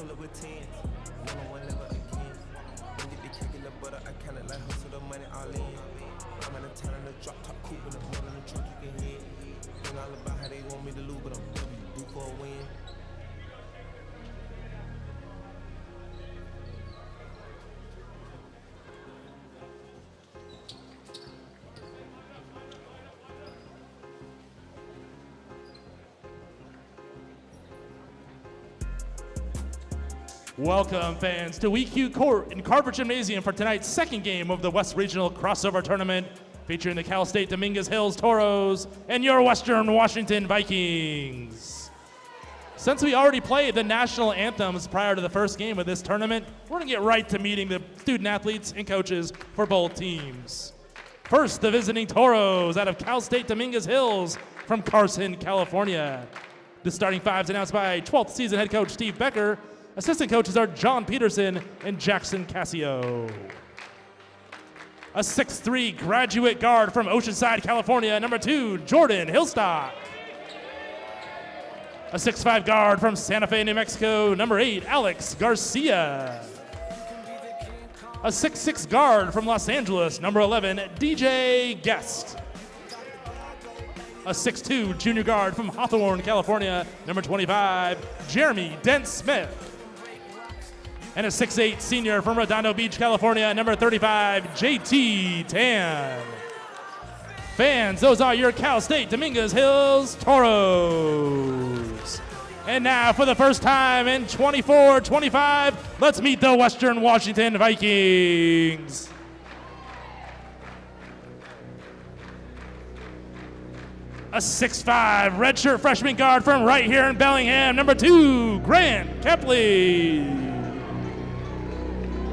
pull up with 10. One on one level again. Don't get the cake in the butter. I kinda like hustle the money all in. I'm in the town in the drop top coupe in the front of the trunk you can hit. Ain't all about how they want me to lose, but I'm due for a win. Welcome, fans, to WECU Court in Carver Gymnasium for tonight's second game of the West Regional Crossover Tournament, featuring the Cal State Dominguez Hills Toros and your Western Washington Vikings. Since we already played the national anthems prior to the first game of this tournament, we're going to get right to meeting the student athletes and coaches for both teams. First, the visiting Toros out of Cal State Dominguez Hills from Carson, California. The starting fives announced by 12th season head coach Steve Becker. Assistant coaches are John Peterson and Jackson Casio. A 6'3" graduate guard from Oceanside, California, number 2, Jordan Hillstock. A 6'5" guard from Santa Fe, New Mexico, number 8, Alex Garcia. A 6'6" guard from Los Angeles, number 11, DJ Guest. A 6'2" junior guard from Hawthorne, California, number 25, Jeremy Dent-Smith. And a 6'8" senior from Redondo Beach, California, number 35, JT Tan. Fans, those are your Cal State Dominguez Hills Toros. And now, for the first time in 24-25, let's meet the Western Washington Vikings. A 6'5" redshirt freshman guard from right here in Bellingham, number 2, Grant Kepley.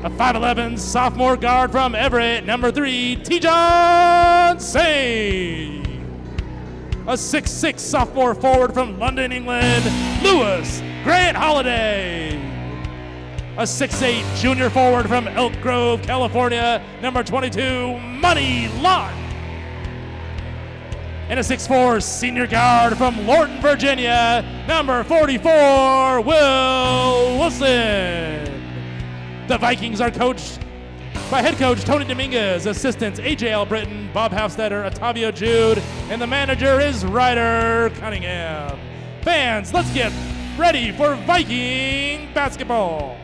A 5'11" sophomore guard from Everett, number 3, T-John Sane. A 6'6" sophomore forward from London, England, Lewis Grant Holiday. A 6'8" junior forward from Elk Grove, California, number 22, Money Lott. And a 6'4" senior guard from Lorton, Virginia, number 44, Will Wilson. The Vikings are coached by head coach Tony Dominguez, assistants A.J. Albritton, Bob Halfstetter, Otavio Jude, and the manager is Ryder Cunningham. Fans, let's get ready for Viking basketball.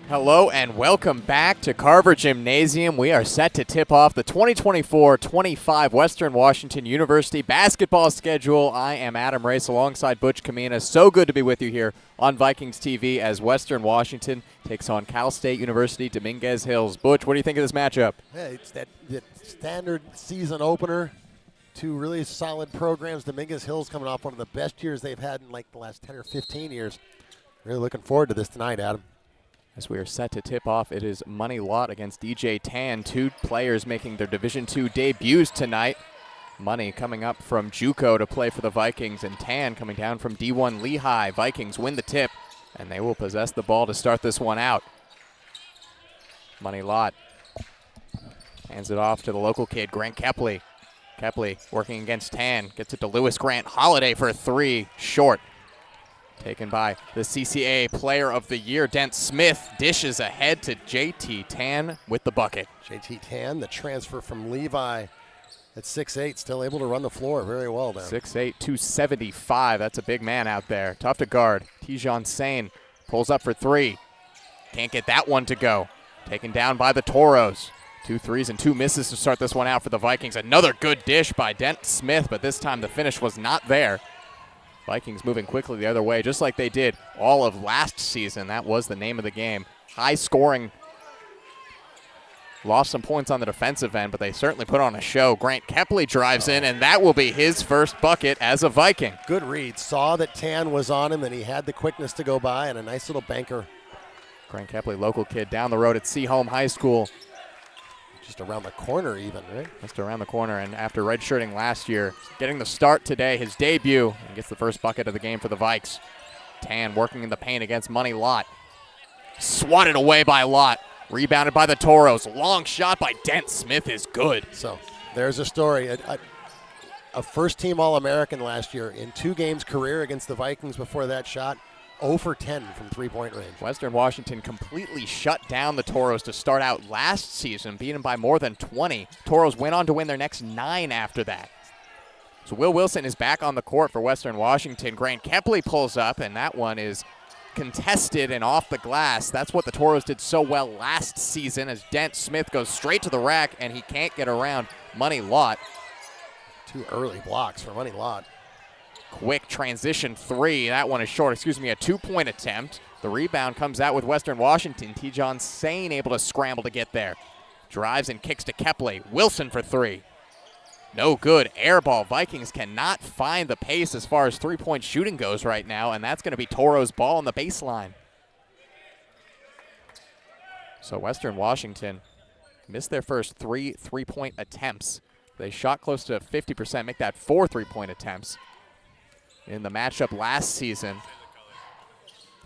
Hello and welcome back to Carver Gymnasium. We are set to tip off the 2024-25 Western Washington University basketball schedule. I am Aiden Rice alongside Butch Kamena. So good to be with you here on Vikings TV as Western Washington takes on Cal State University Dominguez Hills. Butch, what do you think of this matchup? Yeah, it's that standard season opener. Two really solid programs. Dominguez Hills coming off one of the best years they've had in like the last 10 or 15 years. Really looking forward to this tonight, Adam. As we are set to tip off, it is Money Lott against DJ Tan, two players making their Division II debuts tonight. Money coming up from JUCO to play for the Vikings, and Tan coming down from D1 Lehigh. Vikings win the tip, and they will possess the ball to start this one out. Money Lott hands it off to the local kid, Grant Kepley. Kepley working against Tan, gets it to Lewis Grant Holiday for a 3, short. Taken by the CCA Player of the Year, Dent Smith, dishes ahead to JT Tan with the bucket. JT Tan, the transfer from Levi at 6'8", still able to run the floor very well there. 6'8", 275, that's a big man out there. Tough to guard. T-John Sane pulls up for 3. Can't get that one to go. Taken down by the Toros. 2 threes and 2 misses to start this one out for the Vikings. Another good dish by Dent Smith, but this time the finish was not there. Vikings moving quickly the other way, just like they did all of last season. That was the name of the game. High scoring. Lost some points on the defensive end, but they certainly put on a show. Grant Kepley drives in, and that will be his first bucket as a Viking. Good read. Saw that Tan was on him, and he had the quickness to go by, and a nice little banker. Grant Kepley, local kid down the road at Seaholm High School. Just around the corner even, right? Just around the corner, and after redshirting last year, getting the start today, his debut, and gets the first bucket of the game for the Vikes. Tan working in the paint against Money Lott. Swatted away by Lott. Rebounded by the Toros. Long shot by Dent Smith is good. So there's a story. a first-team All-American last year in 2 games career against the Vikings before that shot. 0 for 10 from three-point range. Western Washington completely shut down the Toros to start out last season, beating by more than 20. Toros went on to win their next 9 after that. So Will Wilson is back on the court for Western Washington. Grant Kepley pulls up, and that one is contested and off the glass. That's what the Toros did so well last season, as Dent Smith goes straight to the rack, and he can't get around Money Lott. 2 early blocks for Money Lott. Quick transition 3. That one is short. A 2-point attempt. The rebound comes out with Western Washington. Tijon Sane able to scramble to get there. Drives and kicks to Kepley. Wilson for 3. No good. Air ball. Vikings cannot find the pace as far as 3-point shooting goes right now, and that's going to be Toros' ball on the baseline. So Western Washington missed their first 3 3-point attempts. They shot close to 50%, make that 4 3-point attempts in the matchup last season.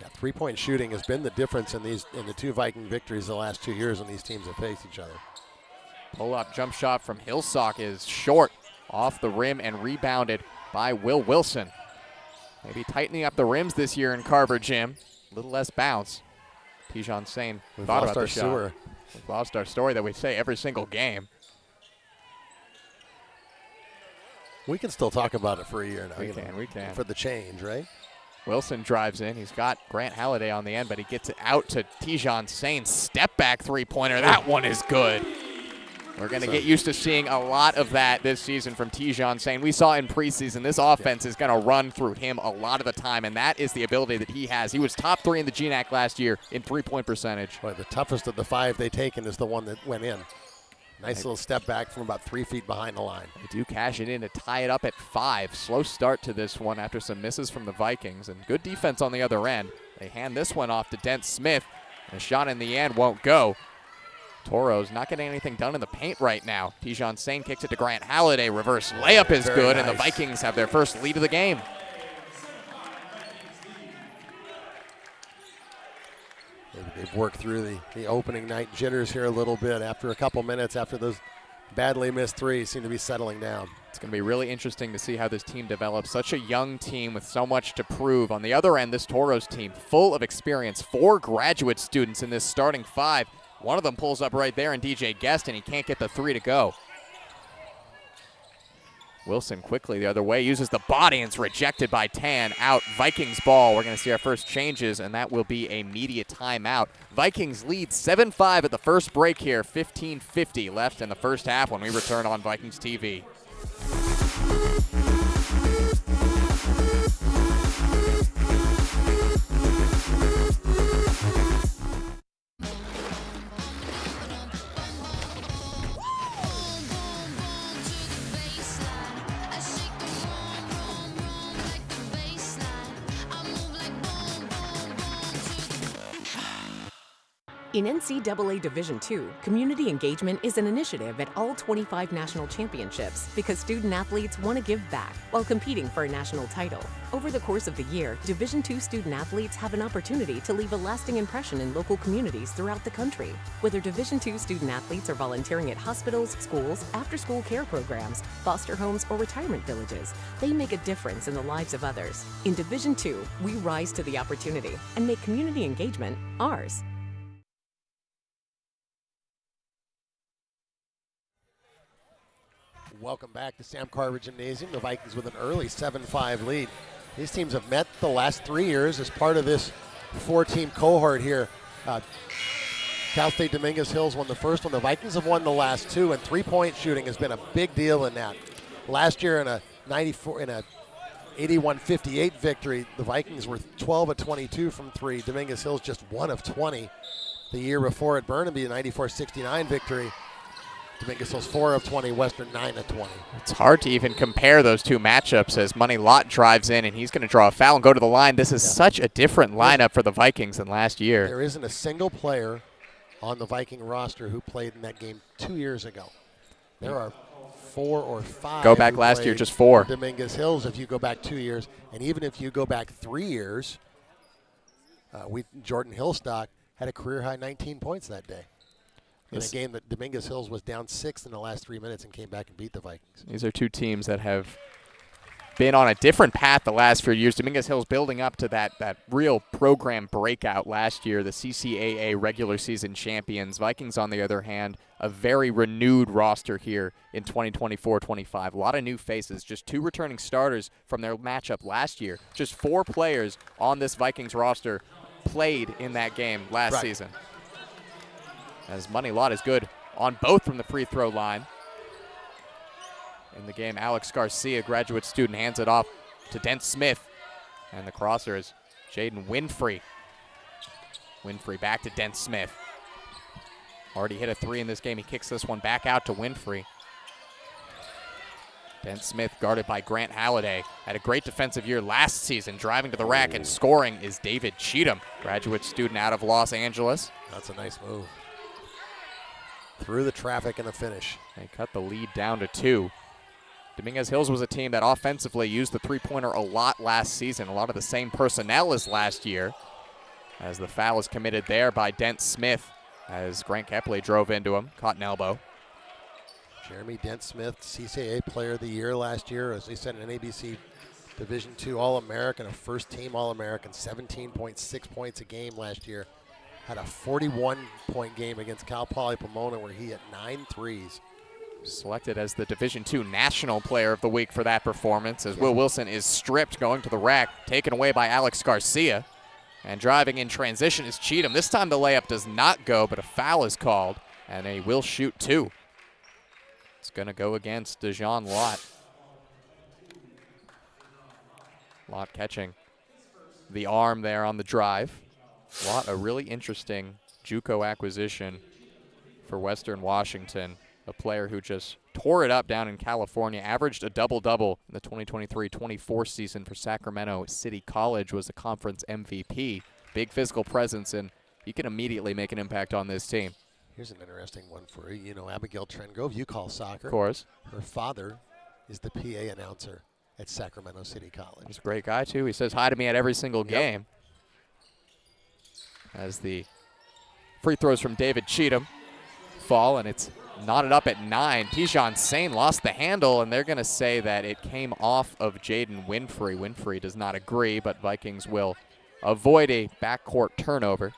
Yeah, 3-point shooting has been the difference in the 2 Viking victories the last 2 years when these teams have faced each other. Pull-up jump shot from Hillsock is short, off the rim and rebounded by Will Wilson. Maybe tightening up the rims this year in Carver Gym. A little less bounce. Tijon Sane thought about the shot. We've lost our story that we say every single game. We can still talk about it for a year now. We can. For the change, right? Wilson drives in. He's got Grant Halliday on the end, but he gets it out to Tijon Sane. Step back 3-pointer. That one is good. We're going to get used to seeing a lot of that this season from Tijon Sane. We saw in preseason this offense is going to run through him a lot of the time, and that is the ability that he has. He was top 3 in the GNAC last year in 3-point percentage. Boy, the toughest of the 5 they taken is the one that went in. Nice little step back from about 3 feet behind the line. They do cash it in to tie it up at 5. Slow start to this one after some misses from the Vikings, and good defense on the other end. They hand this one off to Dent Smith, and a shot in the end won't go. Toros not getting anything done in the paint right now. Tijon Sane kicks it to Grant Halliday. Reverse layup is good, nice. And the Vikings have their first lead of the game. They've worked through the opening night jitters here a little bit. After a couple minutes, after those badly missed threes, seem to be settling down. It's going to be really interesting to see how this team develops. Such a young team with so much to prove. On the other end, this Toros team, full of experience. 4 graduate students in this starting 5. One of them pulls up right there in DJ Guest, and he can't get the 3 to go. Wilson quickly the other way, uses the body, and it's rejected by Tan. Out, Vikings ball. We're going to see our first changes, and that will be a media timeout. Vikings lead 7-5 at the first break here. 15:50 left in the first half when we return on Vikings TV. In NCAA Division II, community engagement is an initiative at all 25 national championships because student-athletes want to give back while competing for a national title. Over the course of the year, Division II student-athletes have an opportunity to leave a lasting impression in local communities throughout the country. Whether Division II student-athletes are volunteering at hospitals, schools, after-school care programs, foster homes, or retirement villages, they make a difference in the lives of others. In Division II, we rise to the opportunity and make community engagement ours. Welcome back to Sam Carver Gymnasium. The Vikings with an early 7-5 lead. These teams have met the last 3 years as part of this 4-team cohort here. Cal State Dominguez Hills won the first one. The Vikings have won the last 2, and 3-point shooting has been a big deal in that. Last year in a 81-58 victory, the Vikings were 12 of 22 from 3. Dominguez Hills just 1 of 20. The year before at Burnaby, a 94-69 victory. Dominguez Hills 4 of 20, Western 9 of 20. It's hard to even compare those two matchups as Money Lott drives in and he's going to draw a foul and go to the line. This is such a different lineup for the Vikings than last year. There isn't a single player on the Viking roster who played in that game 2 years ago. There are 4 or 5. Go back last year, just 4. Dominguez Hills if you go back 2 years. And even if you go back 3 years, Jordan Hillstock had a career-high 19 points that day. in a game that Dominguez Hills was down 6 in the last 3 minutes and came back and beat the Vikings. These are two teams that have been on a different path the last few years. Dominguez Hills building up to that real program breakout last year, the CCAA regular season champions. Vikings, on the other hand, a very renewed roster here in 2024-25. A lot of new faces, just 2 returning starters from their matchup last year. Just 4 players on this Vikings roster played in that game last season. As Money Lot is good on both from the free throw line. In the game, Alex Garcia, graduate student, hands it off to Dent Smith. And the crosser is Jaden Winfrey. Winfrey back to Dent Smith. Already hit a 3 in this game. He kicks this one back out to Winfrey. Dent Smith guarded by Grant Halliday. Had a great defensive year last season. Driving to the rack and scoring is David Cheatham, graduate student out of Los Angeles. That's a nice move. Through the traffic and the finish. They cut the lead down to 2. Dominguez Hills was a team that offensively used the three-pointer a lot last season. A lot of the same personnel as last year. As the foul is committed there by Dent Smith as Grant Kepley drove into him, caught an elbow. Jeremy Dent Smith, CCAA Player of the Year last year, as they said, an ABC Division II All-American, a first-team All-American, 17.6 points a game last year. Had a 41-point game against Cal Poly Pomona where he hit 9 threes. Selected as the Division II National Player of the Week for that performance, as Will Wilson is stripped going to the rack, taken away by Alex Garcia. And driving in transition is Cheatham. This time the layup does not go, but a foul is called, and they will shoot 2. It's going to go against Dejan Lott. Lott catching the arm there on the drive. Lott, a really interesting JUCO acquisition for Western Washington. A player who just tore it up down in California, averaged a double-double in the 2023-24 season for Sacramento City College, was a conference MVP. Big physical presence, and he can immediately make an impact on this team. Here's an interesting one for you. You know Abigail Trengrove, you call soccer. Of course. Her father is the PA announcer at Sacramento City College. He's a great guy, too. He says hi to me at every single game. As the free throws from David Cheatham fall, and it's knotted up at 9. Tijan Sane lost the handle, and they're going to say that it came off of Jaden Winfrey. Winfrey does not agree, but Vikings will avoid a backcourt turnover.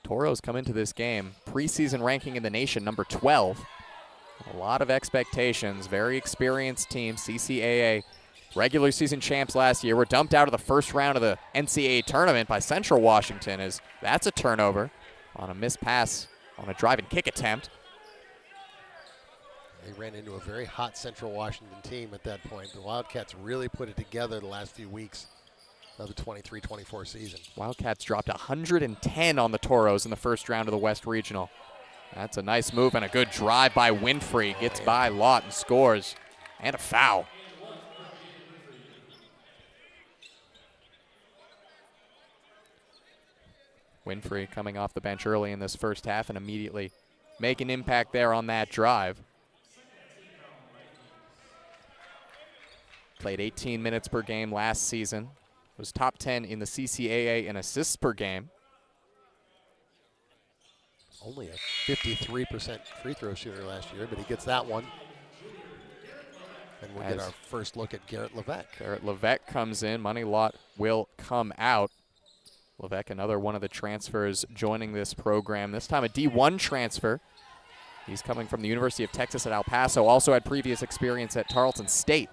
Toros come into this game, preseason ranking in the nation, number 12. A lot of expectations, very experienced team, CCAA regular season champs last year. Were dumped out of the first round of the NCAA tournament by Central Washington, as that's a turnover on a missed pass on a drive and kick attempt. They ran into a very hot Central Washington team at that point. The Wildcats really put it together the last few weeks of the 23-24 season. Wildcats dropped 110 on the Toros in the first round of the West Regional. That's a nice move and a good drive by Winfrey. Gets by Lott and scores. And a foul. Winfrey coming off the bench early in this first half and immediately make an impact there on that drive. Played 18 minutes per game last season. Was top 10 in the CCAA in assists per game. Only a 53% free throw shooter last year, but he gets that one. And we'll get our first look at Garrett Levesque. Garrett Levesque comes in. Money Lot will come out. Levesque, another one of the transfers joining this program. This time a D1 transfer. He's coming from the University of Texas at El Paso. Also had previous experience at Tarleton State.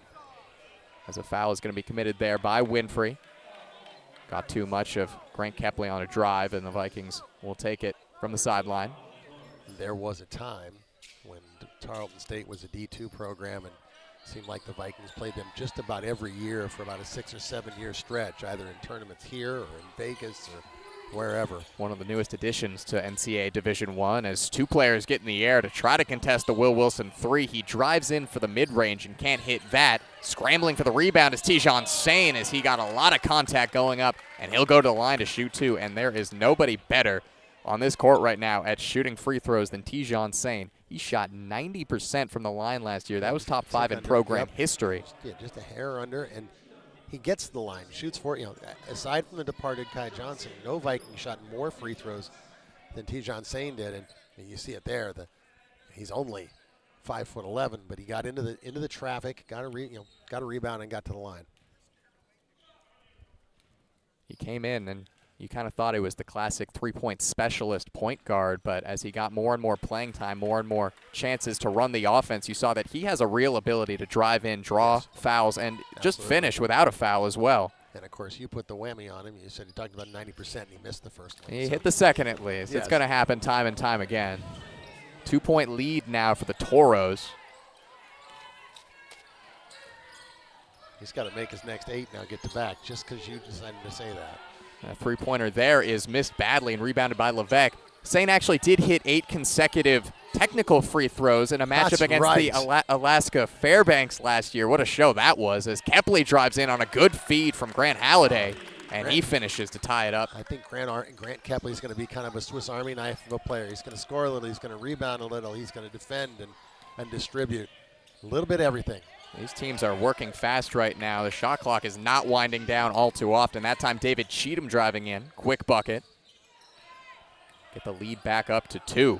As a foul is going to be committed there by Winfrey. Got too much of Grant Kepley on a drive, and the Vikings will take it from the sideline. There was a time when Tarleton State was a D2 program, and it seemed like the Vikings played them just about every year for about a 6 or 7 year stretch, either in tournaments here or in Vegas or wherever. One of the newest additions to NCAA Division I, as 2 players get in the air to try to contest the Will Wilson 3. He drives in for the mid-range and can't hit that. Scrambling for the rebound is Tijan Sane, as he got a lot of contact going up, and he'll go to the line to shoot 2. And there is nobody better on this court right now at shooting free throws than Tijan Sane. He shot 90% from the line last year. That was top 5 in program history. Just a hair under, and he gets to the line, shoots for it. You know, aside from the departed Kai Johnson, no Viking shot more free throws than Tijon Sane did, and you see it there. He's only 5'11", but he got into the traffic, got a rebound, and got to the line. He came in and you kind of thought he was the classic three-point specialist point guard, but as he got more and more playing time, more and more chances to run the offense, you saw that he has a real ability to drive in, draw fouls, and just finish without a foul as well. And, of course, you put the whammy on him. You said he talked about 90%, and he missed the first one. He hit the second at least. Yes. It's going to happen time and time again. 2-point lead now for the Toros. He's got to make his next 8 now, get to back, just because you decided to say that. A three-pointer there is missed badly and rebounded by Levesque. Sane actually did hit 8 consecutive technical free throws in a matchup against the Alaska Fairbanks last year. What a show that was, as Kepley drives in on a good feed from Grant Halliday, and he finishes to tie it up. I think Grant Kepley is going to be kind of a Swiss Army knife of a player. He's going to score a little, he's going to rebound a little, he's going to defend and distribute. A little bit of everything. These teams are working fast right now. The shot clock is not winding down all too often. That time, David Cheatham driving in. Quick bucket. Get the lead back up to 2.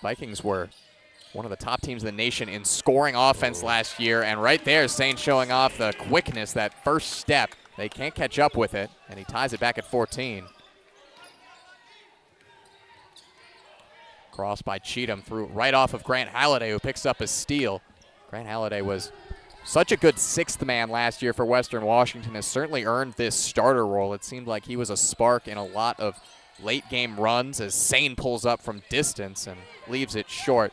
Vikings were one of the top teams in the nation in scoring offense last year, and right there, Sane showing off the quickness, that first step. They can't catch up with it, and he ties it back at 14. Cross by Cheatham through right off of Grant Halliday, who picks up a steal. Grant Halliday was such a good 6th man last year for Western Washington, has certainly earned this starter role. It seemed like he was a spark in a lot of late game runs as Sane pulls up from distance and leaves it short.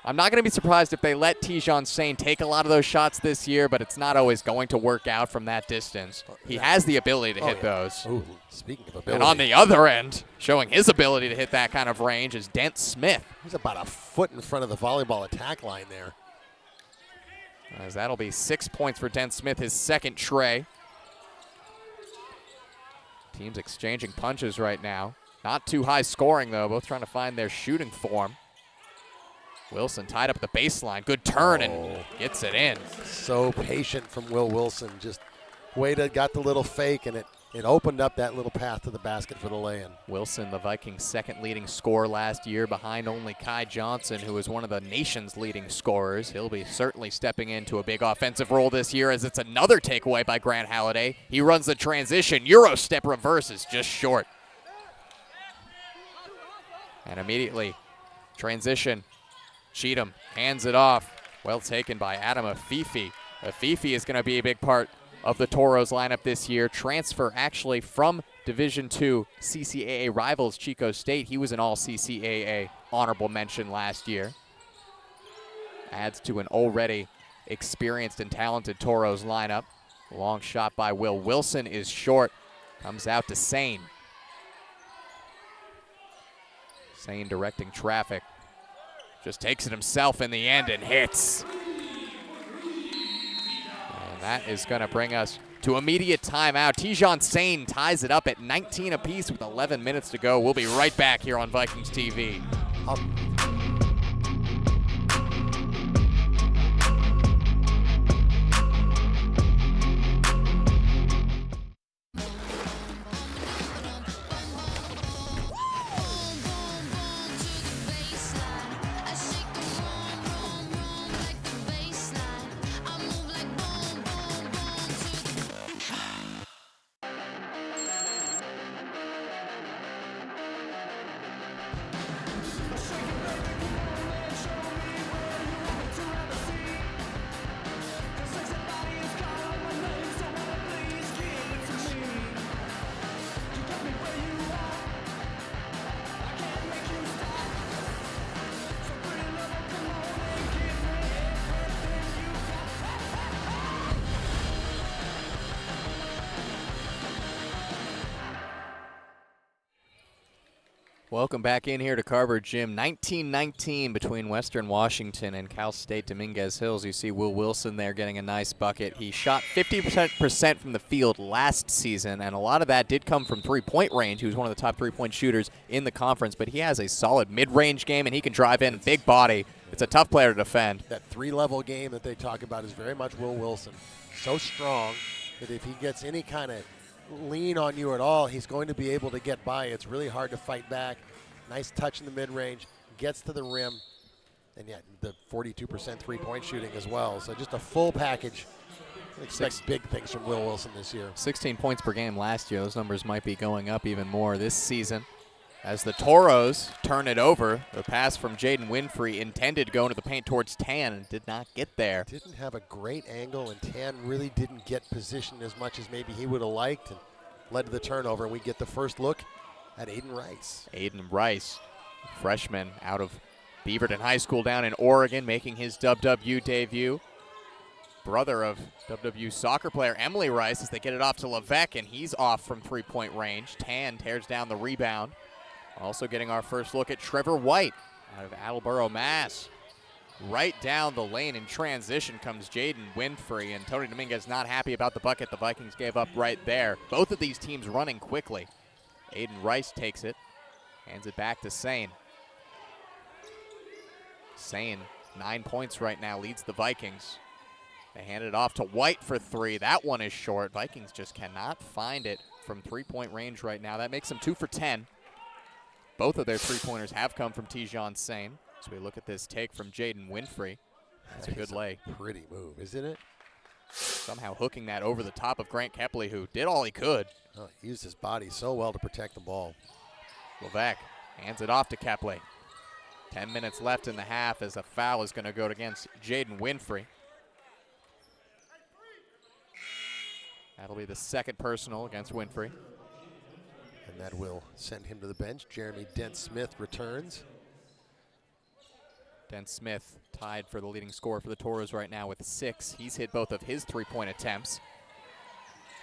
I'm not going to be surprised if they let Tijon Sane take a lot of those shots this year, but it's not always going to work out from that distance. He has the ability to hit those. Ooh, speaking of ability. And on the other end, showing his ability to hit that kind of range, is Dent Smith. He's about a foot in front of the volleyball attack line there. As that'll be 6 points for Dent Smith, his second tray. Teams exchanging punches right now. Not too high scoring, though. Both trying to find their shooting form. Wilson tied up the baseline. Good turn and gets it in. So patient from Will Wilson. Just got the little fake, and it opened up that little path to the basket for the lay-in. Wilson, the Vikings' second leading scorer last year, behind only Kai Johnson, who is one of the nation's leading scorers. He'll be certainly stepping into a big offensive role this year, as it's another takeaway by Grant Halliday. He runs the transition. Euro step reverses just short. And immediately, transition. Cheatham hands it off. Well taken by Adam Afifi. Afifi is going to be a big part of the Toros lineup this year. Transfer actually from Division II CCAA rivals Chico State. He was an all-CCAA honorable mention last year. Adds to an already experienced and talented Toros lineup. Long shot by Will Wilson is short. Comes out to Sane. Sane directing traffic. Just takes it himself in the end and hits. And that is going to bring us to immediate timeout. Tijon Sane ties it up at 19 apiece with 11 minutes to go. We'll be right back here on Vikings TV. Welcome back in here to Carver Gym. 19-19 between Western Washington and Cal State Dominguez Hills. You see Will Wilson there getting a nice bucket. He shot 50% from the field last season, and a lot of that did come from three-point range. He was one of the top three-point shooters in the conference, but he has a solid mid-range game, and he can drive in, big body. It's a tough player to defend. That three-level game that they talk about is very much Will Wilson. So strong that if he gets any kind of lean on you at all, he's going to be able to get by. It's really hard to fight back. Nice touch in the mid-range, gets to the rim, and yeah, the 42% three-point shooting as well. So just a full package. I expect big things from Will Wilson this year. 16 points per game last year. Those numbers might be going up even more this season. As the Toros turn it over, the pass from Jaden Winfrey intended going to the paint towards Tan and did not get there. Didn't have a great angle, and Tan really didn't get positioned as much as maybe he would have liked, and led to the turnover. And we get the first look at Aiden Rice. Aiden Rice, freshman out of Beaverton High School down in Oregon, making his WW debut. Brother of WW soccer player Emily Rice as they get it off to Levesque, and he's off from three-point range. Tan tears down the rebound. Also getting our first look at Trevor White out of Attleboro, Mass. Right down the lane in transition comes Jaden Winfrey, and Tony Dominguez not happy about the bucket the Vikings gave up right there. Both of these teams running quickly. Aiden Rice takes it, hands it back to Sane. Sane, 9 points right now, leads the Vikings. They hand it off to White for three. That one is short. Vikings just cannot find it from three-point range right now. That makes them 2 for 10. Both of their three-pointers have come from Tijon Sane. So we look at this take from Jaden Winfrey. That's a good lay. Pretty move, isn't it? Somehow hooking that over the top of Grant Kepley, who did all he could. Oh, he used his body so well to protect the ball. Levesque hands it off to Kepley. 10 minutes left in the half as a foul is going to go against Jaden Winfrey. That'll be the second personal against Winfrey. And that will send him to the bench. Jeremy Dent-Smith returns. Dent-Smith tied for the leading scorer for the Toros right now with 6. He's hit both of his three-point attempts.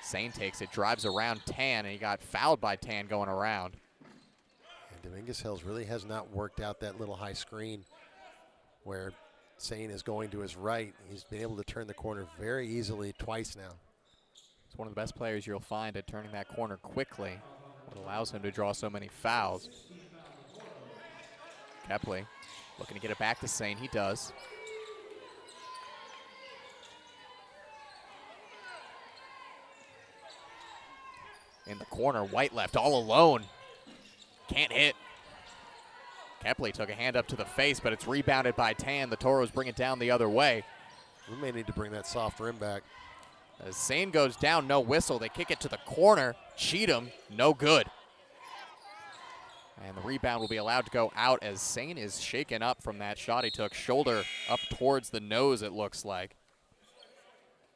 Sane takes it, drives around Tan, and he got fouled by Tan going around. And Dominguez Hills really has not worked out that little high screen where Sane is going to his right. He's been able to turn the corner very easily twice now. He's one of the best players you'll find at turning that corner quickly. What allows him to draw so many fouls. Kepley looking to get it back to Sane. He does. In the corner, White left all alone. Can't hit. Kepley took a hand up to the face, but it's rebounded by Tan. The Toros bring it down the other way. We may need to bring that soft rim back. As Sane goes down, no whistle. They kick it to the corner. Cheatham, no good. And the rebound will be allowed to go out as Sane is shaken up from that shot he took. Shoulder up towards the nose, it looks like.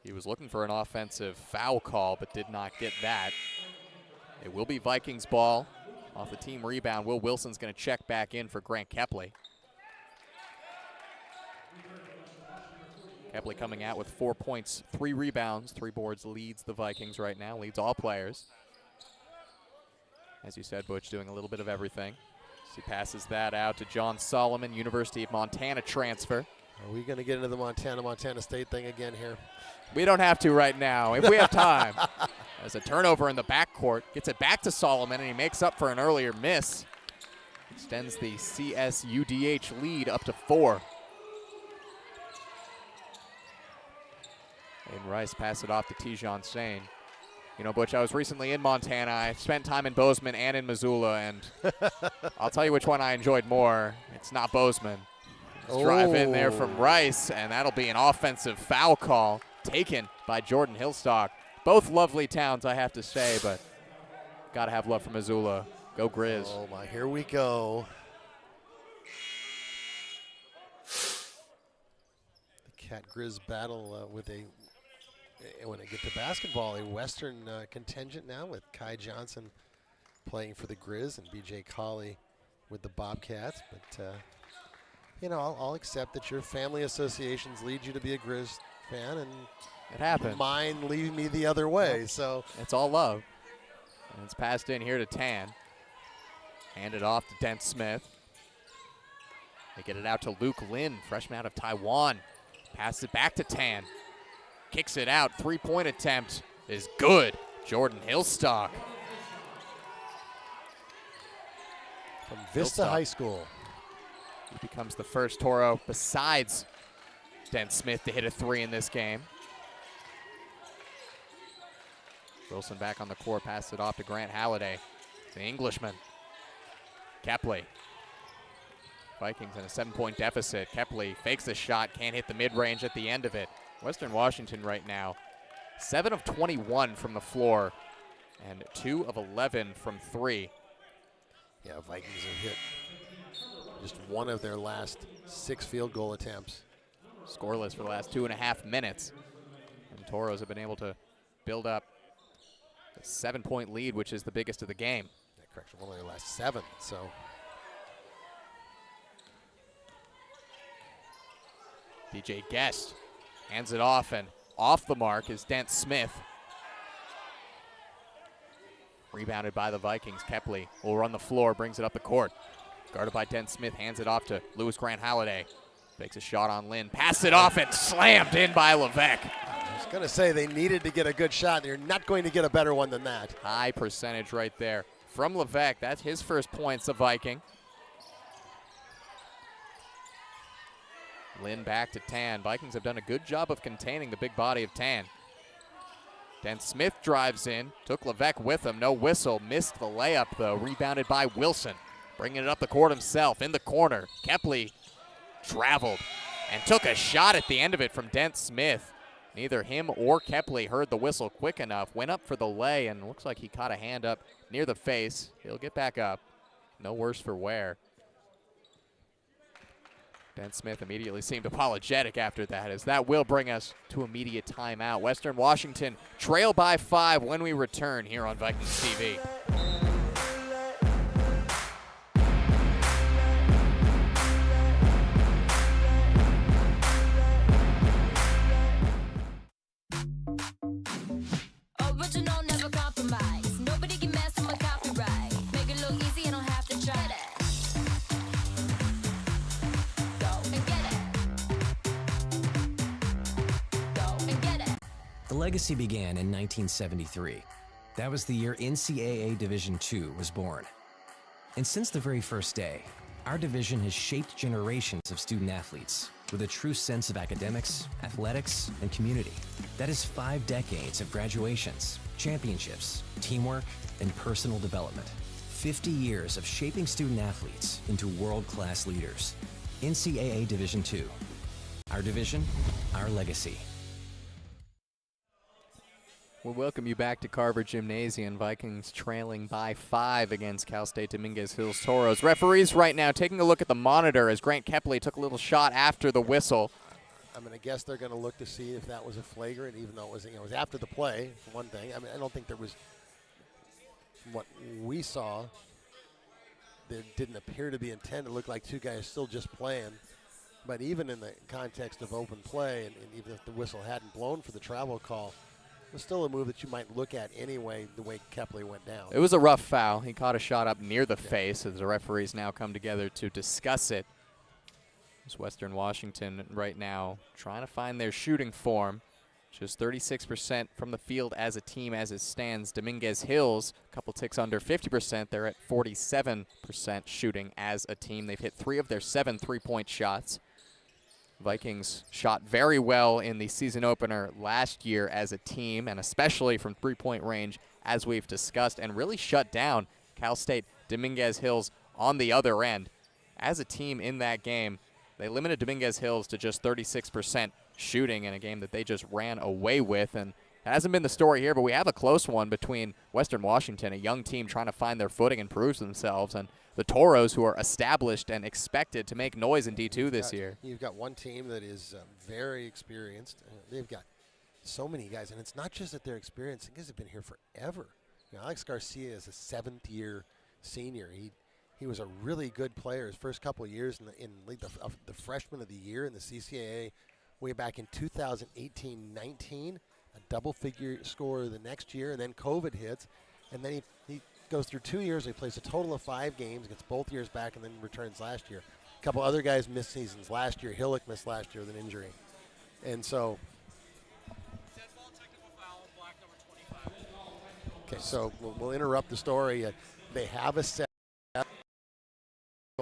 He was looking for an offensive foul call, but did not get that. It will be Vikings ball. Off the team rebound, Will Wilson's going to check back in for Grant Kepley. Kepley coming out with 4 points, 3 rebounds, 3 boards, leads the Vikings right now, leads all players. As you said, Butch doing a little bit of everything. So he passes that out to John Solomon, University of Montana transfer. Are we going to get into the Montana State thing again here? We don't have to right now, if we have time. As a turnover in the backcourt, gets it back to Solomon, and he makes up for an earlier miss. Extends the CSUDH lead up to 4. Aiden Rice pass it off to Tijon Sane. You know, Butch, I was recently in Montana. I spent time in Bozeman and in Missoula, and I'll tell you which one I enjoyed more. It's not Bozeman. Let's drive in there from Rice, and that'll be an offensive foul call taken by Jordan Hillstock. Both lovely towns, I have to say, but got to have love for Missoula. Go Grizz. Oh, my, here we go. The Cat Grizz battle with a, when I get to basketball, a Western contingent now with Kai Johnson playing for the Grizz and B.J. Colley with the Bobcats. But, you know, I'll accept that your family associations lead you to be a Grizz fan, and it happened. Mine lead me the other way. So it's all love. And it's passed in here to Tan. Handed off to Dent-Smith. They get it out to Luke Lin, freshman out of Taiwan. Passes it back to Tan. Kicks it out. 3-point attempt is good. Jordan Hillstock. From Vista High School. He becomes the first Toro besides Dent-Smith to hit a 3 in this game. Wilson back on the court, passes it off to Grant Halliday. The Englishman. Kepley. Vikings in a 7-point deficit. Kepley fakes the shot, can't hit the mid-range at the end of it. Western Washington right now, 7 of 21 from the floor and 2 of 11 from 3. Yeah, Vikings have hit just one of their last 6 field goal attempts. Scoreless for the last 2.5 minutes. And Toros have been able to build up a 7-point lead, which is the biggest of the game. Yeah, correction, one of their last 7, so. DJ Guest hands it off, and off the mark is Dent Smith. Rebounded by the Vikings. Kepley will run the floor, brings it up the court. Guarded by Dent Smith, hands it off to Lewis Grant Halliday. Makes a shot on Lynn, pass it off, and slammed in by Levesque. I was going to say they needed to get a good shot. They're not going to get a better one than that. High percentage right there from Levesque. That's his first points, a Viking. Lynn back to Tan. Vikings have done a good job of containing the big body of Tan. Dent Smith drives in, took Levesque with him, no whistle, missed the layup though, rebounded by Wilson. Bringing it up the court himself, in the corner. Kepley traveled and took a shot at the end of it from Dent Smith. Neither him or Kepley heard the whistle quick enough, went up for the lay, and looks like he caught a hand up near the face. He'll get back up, no worse for wear. Dent Smith immediately seemed apologetic after that, as that will bring us to immediate timeout. Western Washington trail by 5 when we return here on Vikings TV. Original, never compromise. Nobody can mess with my copyright. Make it look easy, you don't have to try that. The legacy began in 1973. That was the year NCAA Division II was born. And since the very first day, our division has shaped generations of student athletes with a true sense of academics, athletics, and community. That is 5 decades of graduations, championships, teamwork, and personal development. 50 years of shaping student athletes into world-class leaders. NCAA Division II. Our division, our legacy. We'll welcome you back to Carver Gymnasium. Vikings trailing by 5 against Cal State Dominguez Hills Toros. Referees right now taking a look at the monitor as Grant Kepley took a little shot after the whistle. I'm going to guess they're going to look to see if that was a flagrant, even though it was, it was after the play, for one thing. I mean, I don't think there was, from what we saw, there didn't appear to be intent. It looked like 2 guys still just playing. But even in the context of open play, and even if the whistle hadn't blown for the travel call, it was still a move that you might look at anyway, the way Kepley went down. It was a rough foul. He caught a shot up near the face as the referees now come together to discuss it. It's Western Washington right now trying to find their shooting form. Just 36% from the field as a team as it stands. Dominguez Hills, a couple ticks under 50%. They're at 47% shooting as a team. They've hit 3 of their 7 3-point shots. Vikings shot very well in the season opener last year as a team, and especially from 3-point range, as we've discussed, and really shut down Cal State Dominguez Hills on the other end. As a team in that game, they limited Dominguez Hills to just 36% shooting in a game that they just ran away with, and it hasn't been the story here, but we have a close one between Western Washington, a young team trying to find their footing and prove themselves, and the Toros, who are established and expected to make noise in D2 this year. You've got one team that is very experienced. They've got so many guys, and it's not just that they're experienced. Guys have been here forever. You know, Alex Garcia is a 7th-year senior. He was a really good player his first couple of years in the freshman of the year in the CCAA way back in 2018-19, a double-figure scorer the next year, and then COVID hits, and then he goes through 2 years. He plays a total of 5 games, gets both years back, and then returns last year. A couple other guys missed seasons last year. Hillick missed last year with an injury. And so, okay, so we'll interrupt the story. They have a set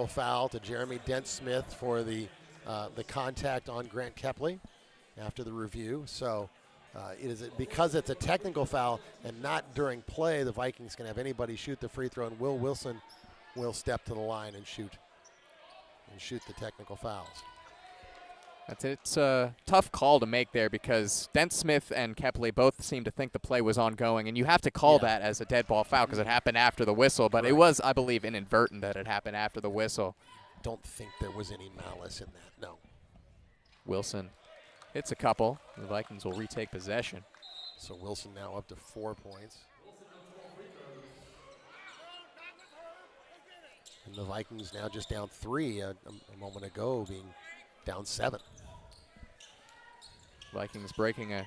foul to Jeremy Dent Smith for the contact on Grant Kepley after the review. So Because it's a technical foul and not during play, the Vikings can have anybody shoot the free throw, and Will Wilson will step to the line and shoot the technical fouls. It's a tough call to make there because Dent Smith and Kepley both seem to think the play was ongoing, and you have to call that as a dead ball foul because it happened after the whistle, but it was, I believe, inadvertent that it happened after the whistle. Don't think there was any malice in that, no. Wilson hits a couple. The Vikings will retake possession. So Wilson now up to 4 points. And the Vikings now just down 3 a moment ago, being down 7. Vikings breaking a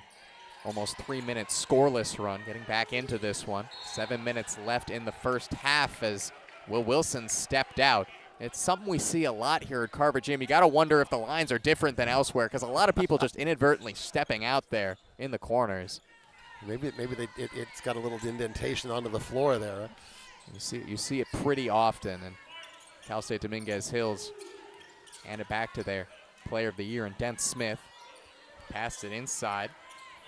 almost 3-minute scoreless run, getting back into this one. 7 minutes left in the first half as Will Wilson stepped out. It's something we see a lot here at Carver Gym. You got to wonder if the lines are different than elsewhere because a lot of people just inadvertently stepping out there in the corners. Maybe it's got a little indentation onto the floor there. You see it pretty often, and Cal State Dominguez Hills hand it back to their player of the year in Dent Smith. Passed it inside.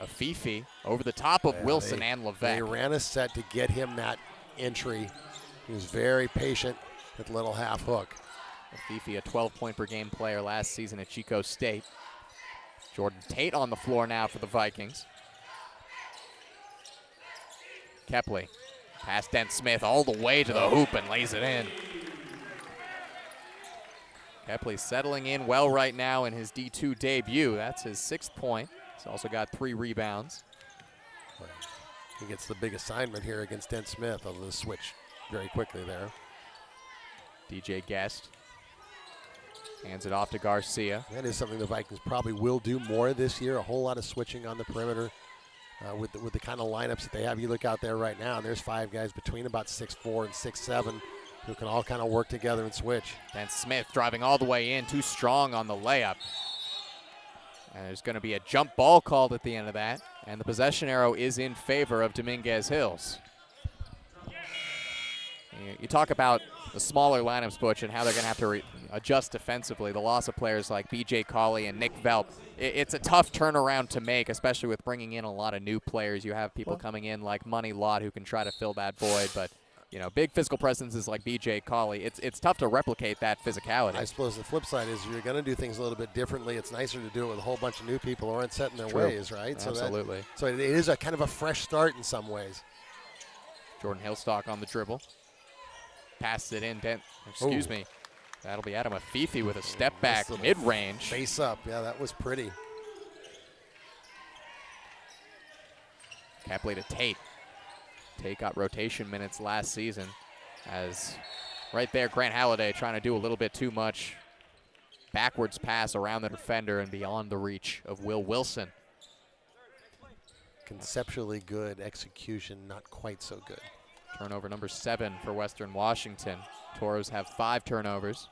Afifi over the top of Wilson and Levesque. They ran a set to get him that entry. He was very patient with little half hook. Afifi, a 12-point per game player last season at Chico State. Jordan Tate on the floor now for the Vikings. Kepley past Dent Smith all the way to the hoop and lays it in. Kepley settling in well right now in his D2 debut. That's his 6th point. He's also got 3 rebounds. He gets the big assignment here against Dent Smith, although the switch very quickly there. DJ Guest hands it off to Garcia. That is something the Vikings probably will do more this year, a whole lot of switching on the perimeter with the kind of lineups that they have. You look out there right now, and there's 5 guys between about 6'4" and 6'7", who can all kind of work together and switch. Dent Smith driving all the way in, too strong on the layup. And there's going to be a jump ball called at the end of that, and the possession arrow is in favor of Dominguez Hills. You talk about the smaller lineups, Butch, and how they're going to have to adjust defensively. The loss of players like B.J. Cawley and Nick Velp. It's a tough turnaround to make, especially with bringing in a lot of new players. You have people coming in like Money Lott who can try to fill that void, but you know, big physical presences like B.J. Cawley, it's tough to replicate that physicality. I suppose the flip side is you're going to do things a little bit differently. It's nicer to do it with a whole bunch of new people who aren't set in their ways, right? Absolutely. So it is a kind of a fresh start in some ways. Jordan Hillstock on the dribble. Passes it in. Me. That'll be Adam Afifi with a step back mid-range. Face up. Yeah, that was pretty. Kepley to Tate. Tate got rotation minutes last season as right there Grant Halliday trying to do a little bit too much. Backwards pass around the defender and beyond the reach of Will Wilson. Conceptually good, execution not quite so good. Turnover number 7 for Western Washington. Toros have 5 turnovers.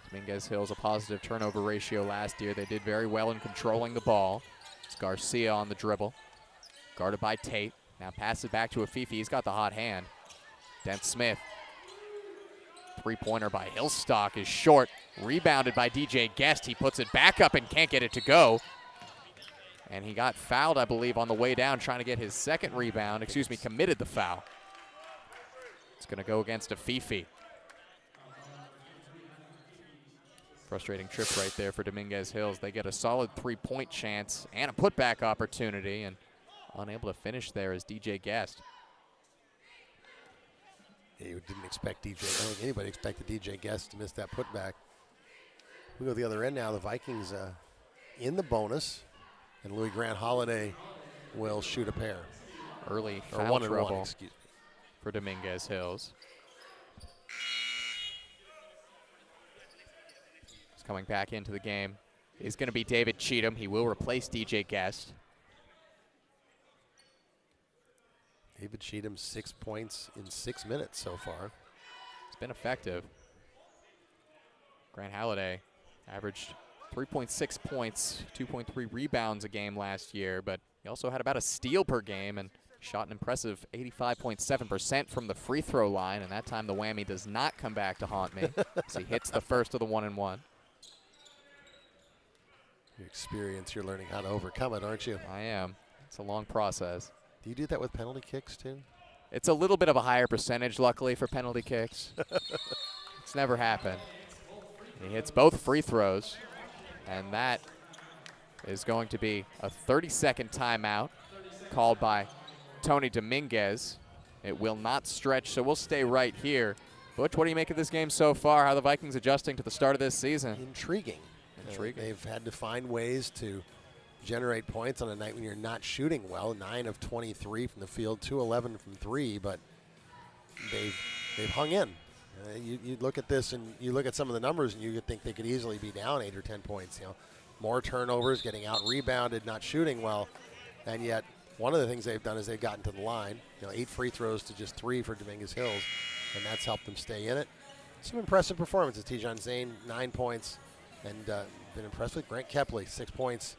Dominguez Hills a positive turnover ratio last year. They did very well in controlling the ball. It's Garcia on the dribble. Guarded by Tate. Now pass it back to Afifi. He's got the hot hand. Dent Smith. 3-pointer by Hillstock is short. Rebounded by DJ Guest. He puts it back up and can't get it to go. And he got fouled, I believe, on the way down trying to get his second rebound. Committed the foul. It's going to go against Afifi. Frustrating trip right there for Dominguez Hills. They get a solid 3-point chance and a putback opportunity, and unable to finish there is DJ Guest. Yeah, you didn't expect DJ. I don't think anybody expected DJ Guest to miss that putback. We go to the other end now. The Vikings in the bonus, and Louis Grant Holiday will shoot a pair. Early or foul trouble excuse me, for Dominguez Hills. He's coming back into the game. Is going to be David Cheatham. He will replace DJ Guest. David Cheatham, 6 points in 6 minutes so far. It's been effective. Grant Halliday averaged 3.6 points, 2.3 rebounds a game last year, but he also had about a steal per game and shot an impressive 85.7% from the free throw line, and that time the whammy does not come back to haunt me as he hits the first of the 1-and-1. Your experience, you're learning how to overcome it, aren't you? I am. It's a long process. Do you do that with penalty kicks too? It's a little bit of a higher percentage, luckily, for penalty kicks. It's never happened. He hits both free throws, and that is going to be a 30-second timeout called by Tony Dominguez. It will not stretch, so we'll stay right here. Butch, what do you make of this game so far? How are the Vikings adjusting to the start of this season? Intriguing. They've had to find ways to generate points on a night when you're not shooting well. 9 of 23 from the field, 2-11 from 3, but they've hung in. You look at this and you look at some of the numbers and you could think they could easily be down 8 or 10 points. You know, more turnovers, getting out rebounded, not shooting well, and yet one of the things they've done is they've gotten to the line. 8 free throws to just 3 for Dominguez Hills, and that's helped them stay in it. Some impressive performances. Tijan Zane, 9 points, and been impressed with Grant Kepley, 6 points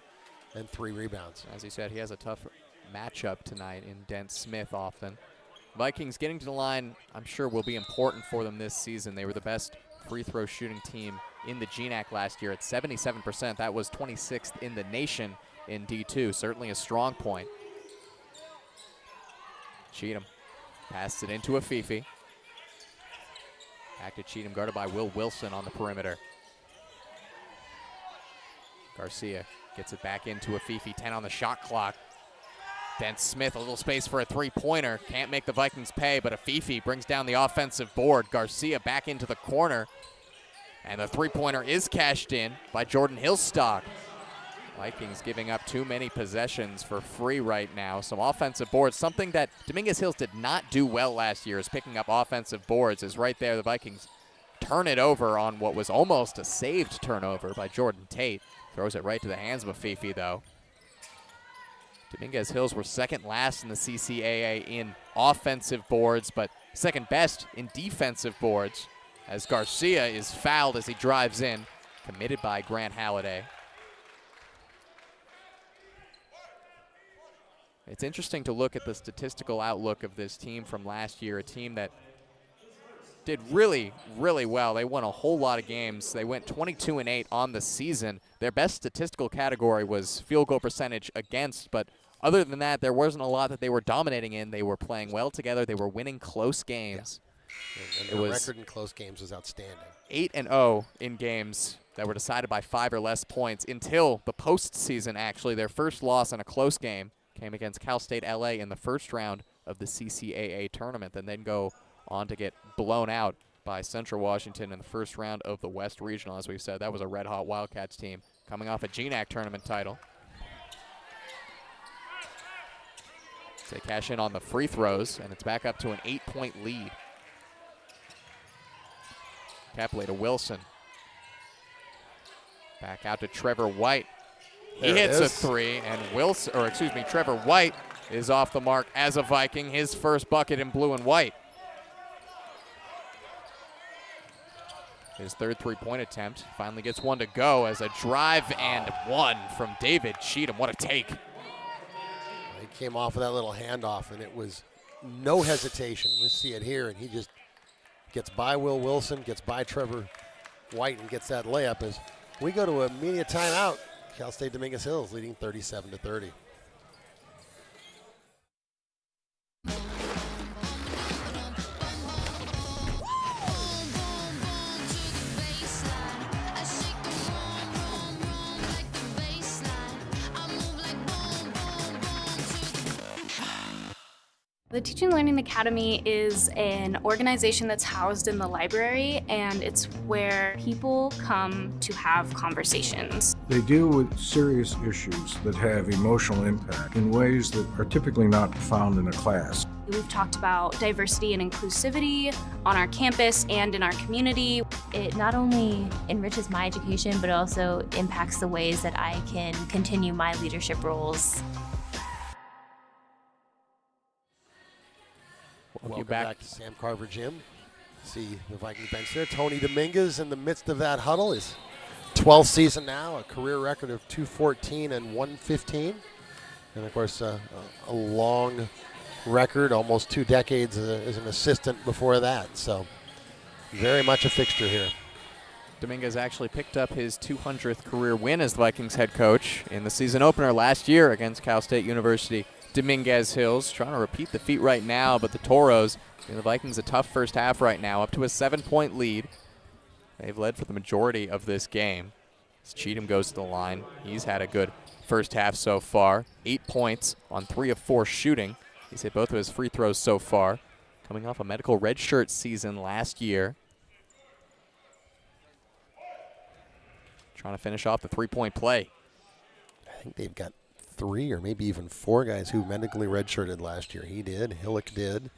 and 3 rebounds. As he said, he has a tough matchup tonight in Dent Smith often. Vikings getting to the line, I'm sure, will be important for them this season. They were the best free throw shooting team in the GNAC last year at 77%. That was 26th in the nation in D2. Certainly a strong point. Cheatham passes it into Afifi. Back to Cheatham, guarded by Will Wilson on the perimeter. Garcia gets it back into Afifi, 10 on the shot clock. Dent Smith, a little space for a three-pointer. Can't make the Vikings pay, but Afifi brings down the offensive board. Garcia back into the corner. And the three-pointer is cashed in by Jordan Hillstock. Vikings giving up too many possessions for free right now. Some offensive boards, something that Dominguez Hills did not do well last year, is picking up offensive boards. Is right there, the Vikings turn it over on what was almost a saved turnover by Jordan Tate. Throws it right to the hands of Afifi, though. Dominguez Hills were second last in the CCAA in offensive boards, but second best in defensive boards, as Garcia is fouled as he drives in, committed by Grant Halliday. It's interesting to look at the statistical outlook of this team from last year, a team that did really, really well. They won a whole lot of games. They went 22-8 on the season. Their best statistical category was field goal percentage against, but other than that, there wasn't a lot that they were dominating in. They were playing well together. They were winning close games. Yeah. And the record in close games was outstanding. 8-0 in games that were decided by 5 or less points until the postseason, actually. Their first loss in a close game came against Cal State LA in the first round of the CCAA tournament, and then go on to get blown out by Central Washington in the first round of the West Regional. As we've said, that was a red-hot Wildcats team coming off a GNAC tournament title. They cash in on the free throws, and it's back up to an 8-point lead. Kepley to Wilson. Back out to Trevor White. He hits a three, and Trevor White is off the mark as a Viking. His first bucket in blue and white. His third three-point attempt. Finally gets one to go as a drive and one from David Cheatham. What a take. He came off of that little handoff, and it was no hesitation. We see it here, and he just gets by Will Wilson, gets by Trevor White, and gets that layup. As we go to a media timeout, Cal State Dominguez Hills leading 37-30. The Teaching and Learning Academy is an organization that's housed in the library, and it's where people come to have conversations. They deal with serious issues that have emotional impact in ways that are typically not found in a class. We've talked about diversity and inclusivity on our campus and in our community. It not only enriches my education, but also impacts the ways that I can continue my leadership roles. Welcome back to Sam Carver Gym. See the Viking bench there. Tony Dominguez in the midst of that huddle. His 12th season now, a career record of 214 and 115. And of course, a long record, almost 2 decades as an assistant before that. So very much a fixture here. Dominguez actually picked up his 200th career win as the Vikings head coach in the season opener last year against Cal State University Dominguez Hills. Trying to repeat the feat right now, but the Toros giving the Vikings a tough first half right now, up to a 7-point lead. They've led for the majority of this game. As Cheatham goes to the line, he's had a good first half so far. 8 points on 3 of 4 shooting. He's hit both of his free throws so far. Coming off a medical redshirt season last year. Trying to finish off the three-point play. I think they've got 3 or maybe even 4 guys who medically redshirted last year. He did. Hillick did.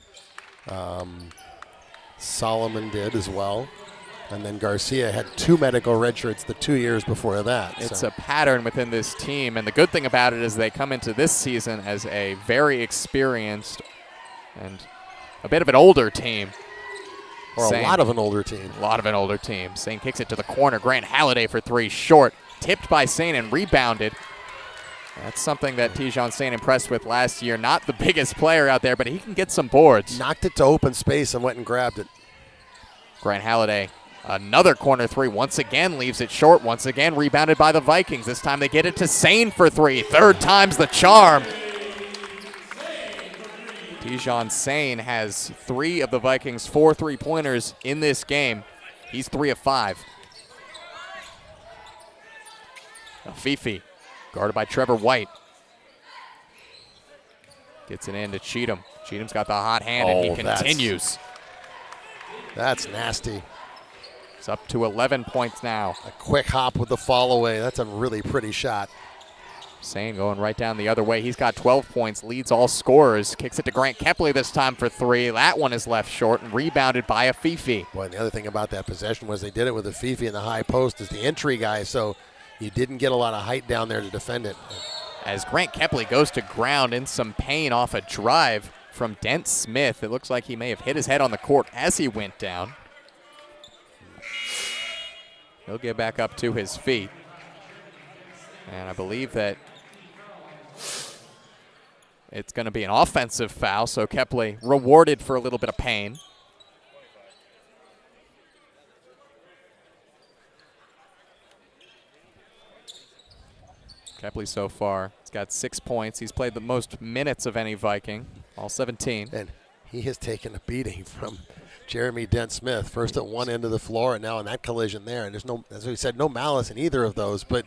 Solomon did as well. And then Garcia had 2 medical redshirts the 2 years before that. It's a pattern within this team, and the good thing about it is they come into this season as a very experienced and a bit of an older team. Or a lot of an older team. A lot of an older team. Sane kicks it to the corner. Grant Halliday for 3, short. Tipped by Sane and rebounded. That's something that Tijon Sane impressed with last year. Not the biggest player out there, but he can get some boards. Knocked it to open space and went and grabbed it. Grant Halliday, another corner 3, once again leaves it short. Once again rebounded by the Vikings. This time they get it to Sane for 3. Third time's the charm. Tijon Sane has 3 of the Vikings' 4 3-pointers in this game. He's 3 of 5. Fifi, guarded by Trevor White. Gets it in to Cheatham. Cheatham's got the hot hand, and he continues. That's nasty. It's up to 11 points now. A quick hop with the fall away. That's a really pretty shot. Sane going right down the other way. He's got 12 points, leads all scorers. Kicks it to Grant Kepley this time for 3. That one is left short and rebounded by a Fifi. Boy, and the other thing about that possession was they did it with a Fifi in the high post as the entry guy, so you didn't get a lot of height down there to defend it. As Grant Kepley goes to ground in some pain off a drive from Dent Smith. It looks like he may have hit his head on the court as he went down. He'll get back up to his feet. And I believe that it's going to be an offensive foul, so Kepley rewarded for a little bit of pain. Kepley so far, he's got 6 points. He's played the most minutes of any Viking, all 17. And he has taken a beating from Jeremy Dent Smith, first at one end of the floor and now in that collision there. And there's no, as we said, no malice in either of those, but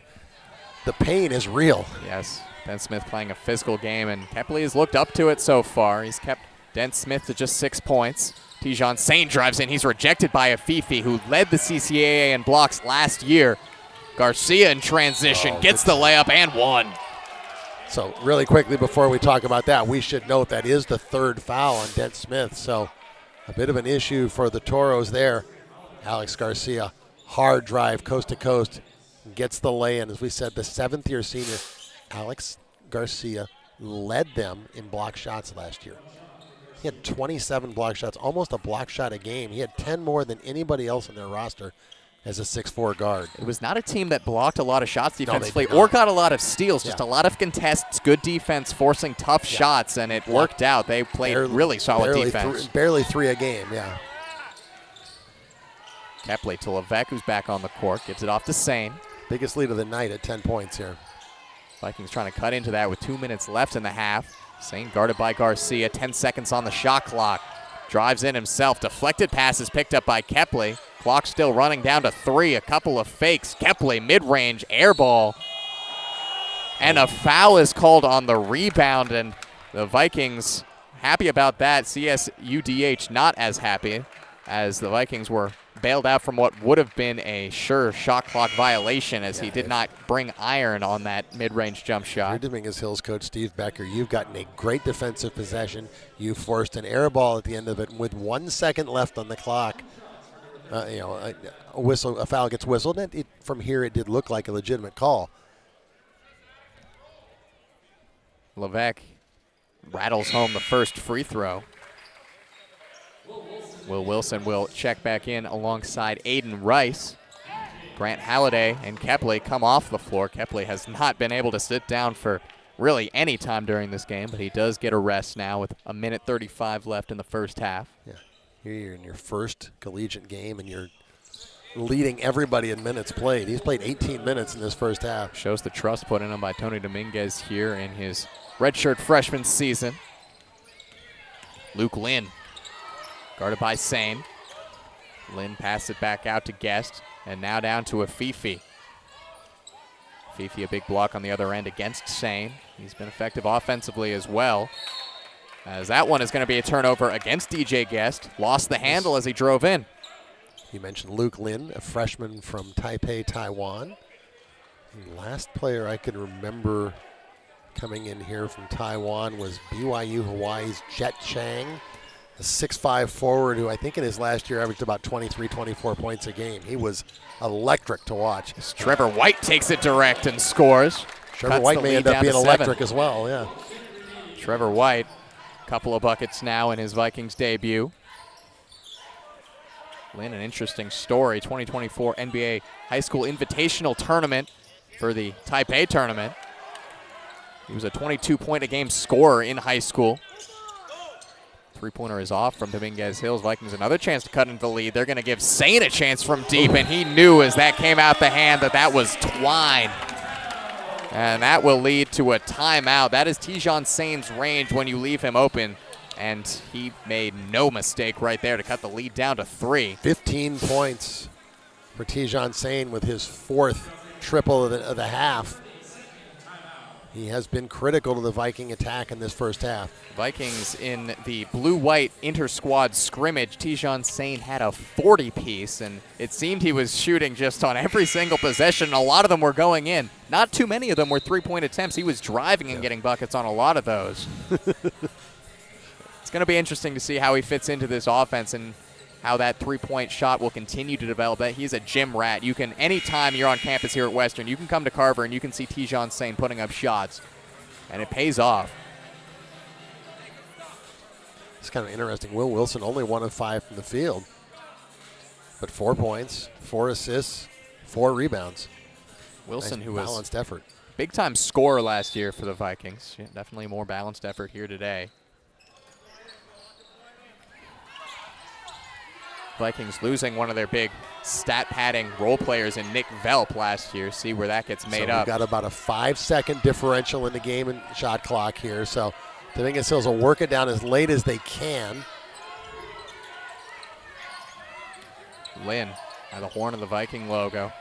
the pain is real. Yes, Dent Smith playing a physical game, and Kepley has looked up to it so far. He's kept Dent Smith to just 6 points. Tijon Sane drives in. He's rejected by Afifi, who led the CCAA in blocks last year. Garcia in transition, gets the layup and one. So really quickly before we talk about that, we should note that is the 3rd foul on Dent Smith. So a bit of an issue for the Toros there. Alex Garcia, hard drive coast to coast, gets the lay-in. As we said, the 7th-year senior, Alex Garcia, led them in block shots last year. He had 27 block shots, almost a block shot a game. He had 10 more than anybody else in their roster as a 6'4 guard. It was not a team that blocked a lot of shots defensively or got a lot of steals, just a lot of contests, good defense, forcing tough shots, and it worked out. They played really solid defense. Barely 3 a game, yeah. Kepley to Levesque, who's back on the court, gives it off to Sane. Biggest lead of the night at 10 points here. Vikings trying to cut into that with 2 minutes left in the half. Sane guarded by Garcia, 10 seconds on the shot clock. Drives in himself, deflected pass is picked up by Kepley. Clock still running down to 3, a couple of fakes. Kepley, mid-range, air ball. And a foul is called on the rebound, and the Vikings happy about that. CSUDH not as happy, as the Vikings were bailed out from what would have been a sure shot clock violation, as he did not bring iron on that mid-range jump shot. You're Dominguez Hills coach Steve Becker. You've gotten a great defensive possession. You forced an air ball at the end of it with 1 second left on the clock. A foul gets whistled, and from here it did look like a legitimate call. Levesque rattles home the first free throw. Will Wilson will check back in alongside Aiden Rice. Grant Halliday and Kepley come off the floor. Kepley has not been able to sit down for really any time during this game, but he does get a rest now with 1:35 left in the first half. Yeah. Here you're in your first collegiate game, and you're leading everybody in minutes played. He's played 18 minutes in this first half. Shows the trust put in him by Tony Dominguez here in his redshirt freshman season. Luke Lynn, guarded by Sane. Lynn passed it back out to Guest, and now down to Afifi. Afifi a big block on the other end against Sane. He's been effective offensively as well, as that one is going to be a turnover against DJ Guest. Lost the handle as he drove in. You mentioned Luke Lin, a freshman from Taipei, Taiwan. The last player I can remember coming in here from Taiwan was BYU Hawaii's Jet Chang, a 6'5" forward who I think in his last year averaged about 23, 24 points a game. He was electric to watch. As Trevor White takes it direct and scores. Trevor White may end up being electric as well, yeah. Trevor White, a couple of buckets now in his Vikings debut. Lynn, an interesting story. 2024 NBA High School Invitational Tournament for the Taipei tournament. He was a 22-point-a-game scorer in high school. Three-pointer is off from Dominguez Hills. Vikings another chance to cut into the lead. They're going to give Sane a chance from deep, and he knew as that came out the hand that was twine. And that will lead to a timeout. That is Tijon Sane's range when you leave him open, and he made no mistake right there to cut the lead down to 3. 15 points for Tijon Sane with his 4th triple of the half. He has been critical to the Viking attack in this first half. Vikings in the blue-white inter-squad scrimmage. Tijon Sane had a 40-piece, and it seemed he was shooting just on every single possession. A lot of them were going in. Not too many of them were three-point attempts. He was driving and getting buckets on a lot of those. It's going to be interesting to see how he fits into this offense and how that three-point shot will continue to develop. He's a gym rat. You can, anytime you're on campus here at Western, you can come to Carver and you can see Tijon Sane putting up shots, and it pays off. It's kind of interesting. Will Wilson only 1 of 5 from the field, but 4 points, 4 assists, 4 rebounds. Wilson, nice who was balanced effort, big-time scorer last year for the Vikings. Yeah, definitely a more balanced effort here today. Vikings losing one of their big stat-padding role players in Nick Velp last year. See where that gets made up. We've got about a 5-second differential in the game and shot clock here. So Dominguez Hills will work it down as late as they can. Lynn by the horn of the Viking logo.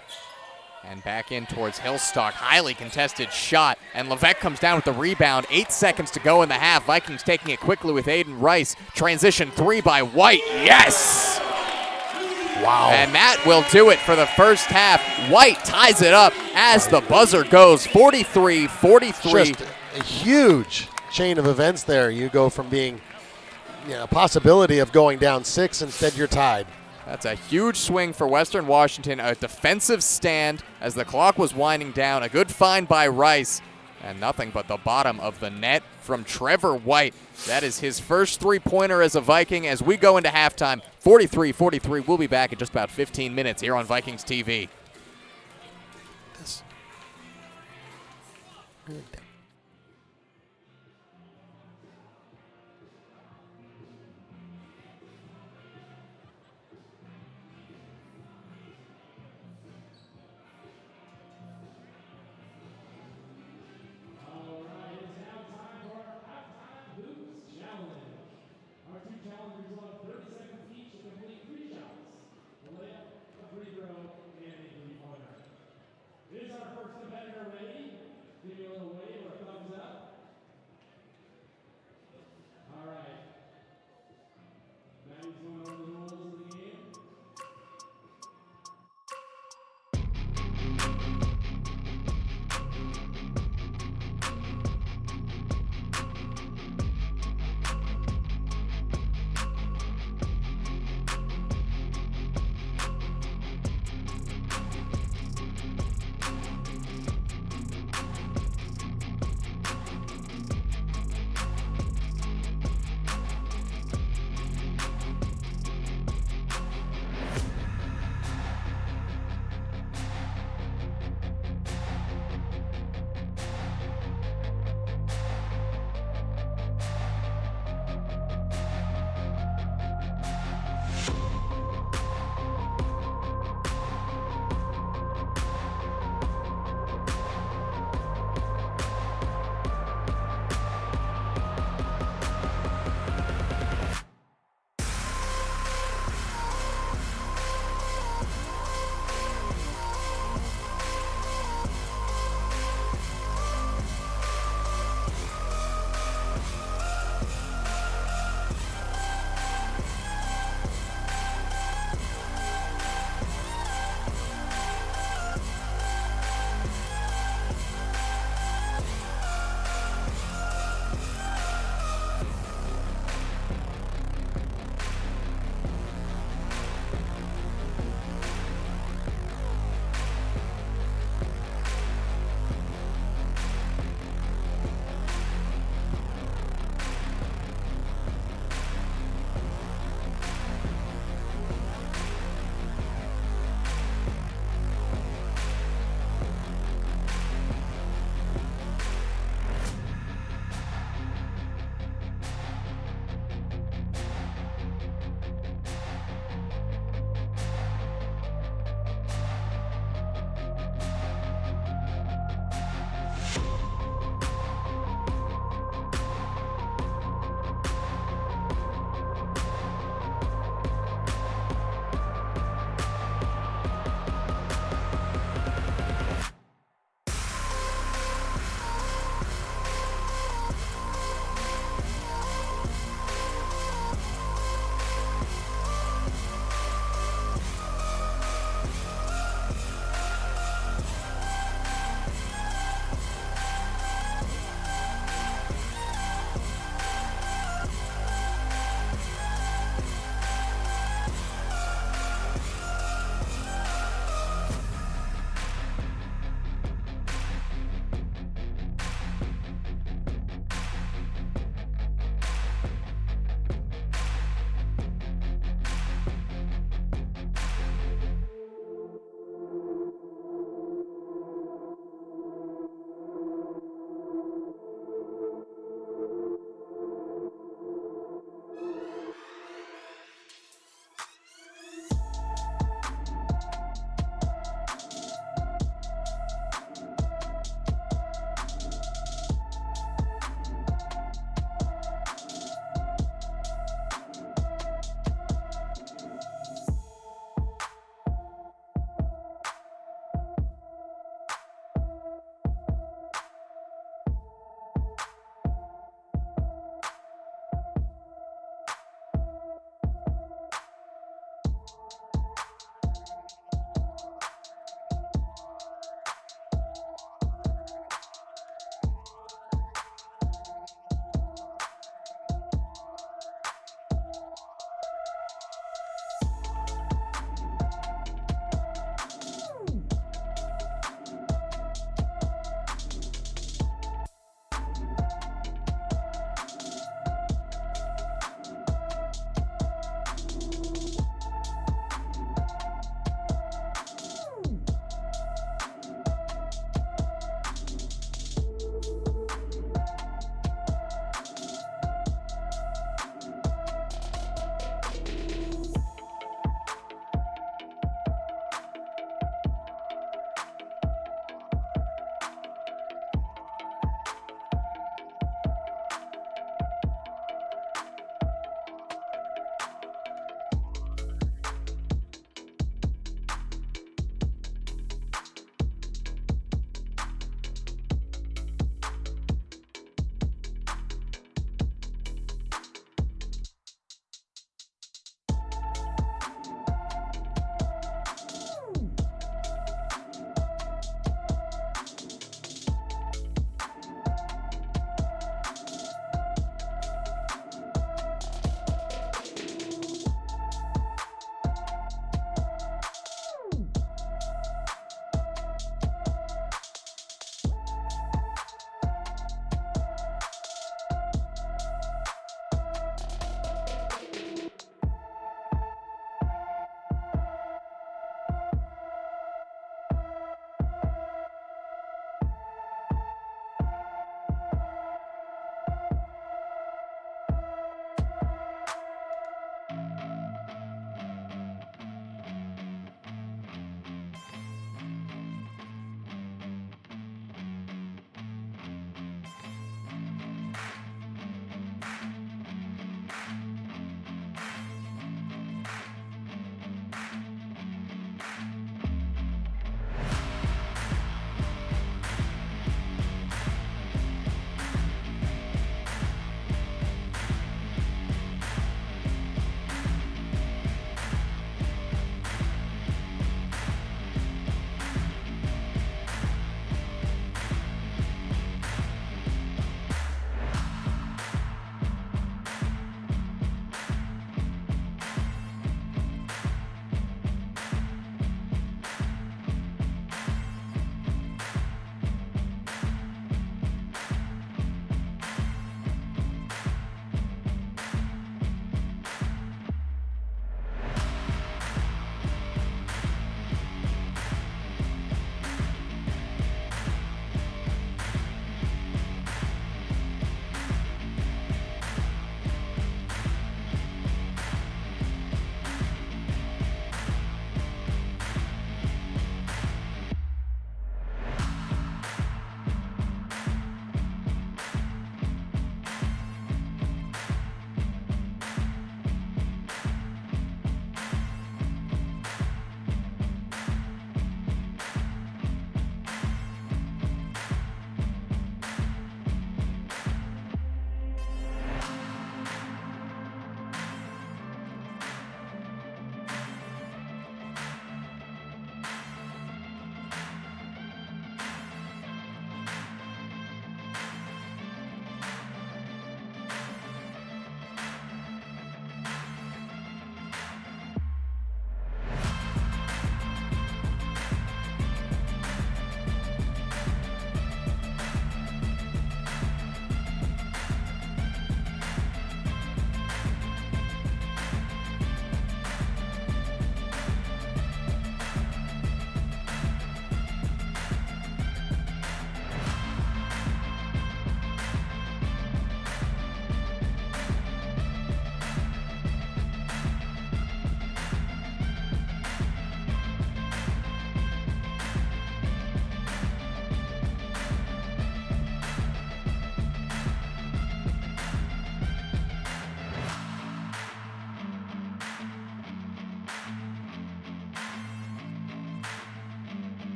And back in towards Hillstock. Highly contested shot. And Levesque comes down with the rebound. 8 seconds to go in the half. Vikings taking it quickly with Aiden Rice. Transition 3 by White. Yes! Wow. And that will do it for the first half. White ties it up as the buzzer goes. 43-43. Just a huge chain of events there. You go from being a possibility of going down 6, instead you're tied. That's a huge swing for Western Washington. A defensive stand as the clock was winding down. A good find by Rice. And nothing but the bottom of the net from Trevor White. That is his first three-pointer as a Viking as we go into halftime. 43-43. We'll be back in just about 15 minutes here on Vikings TV. Here's our first competitor ready. Give you a little wave.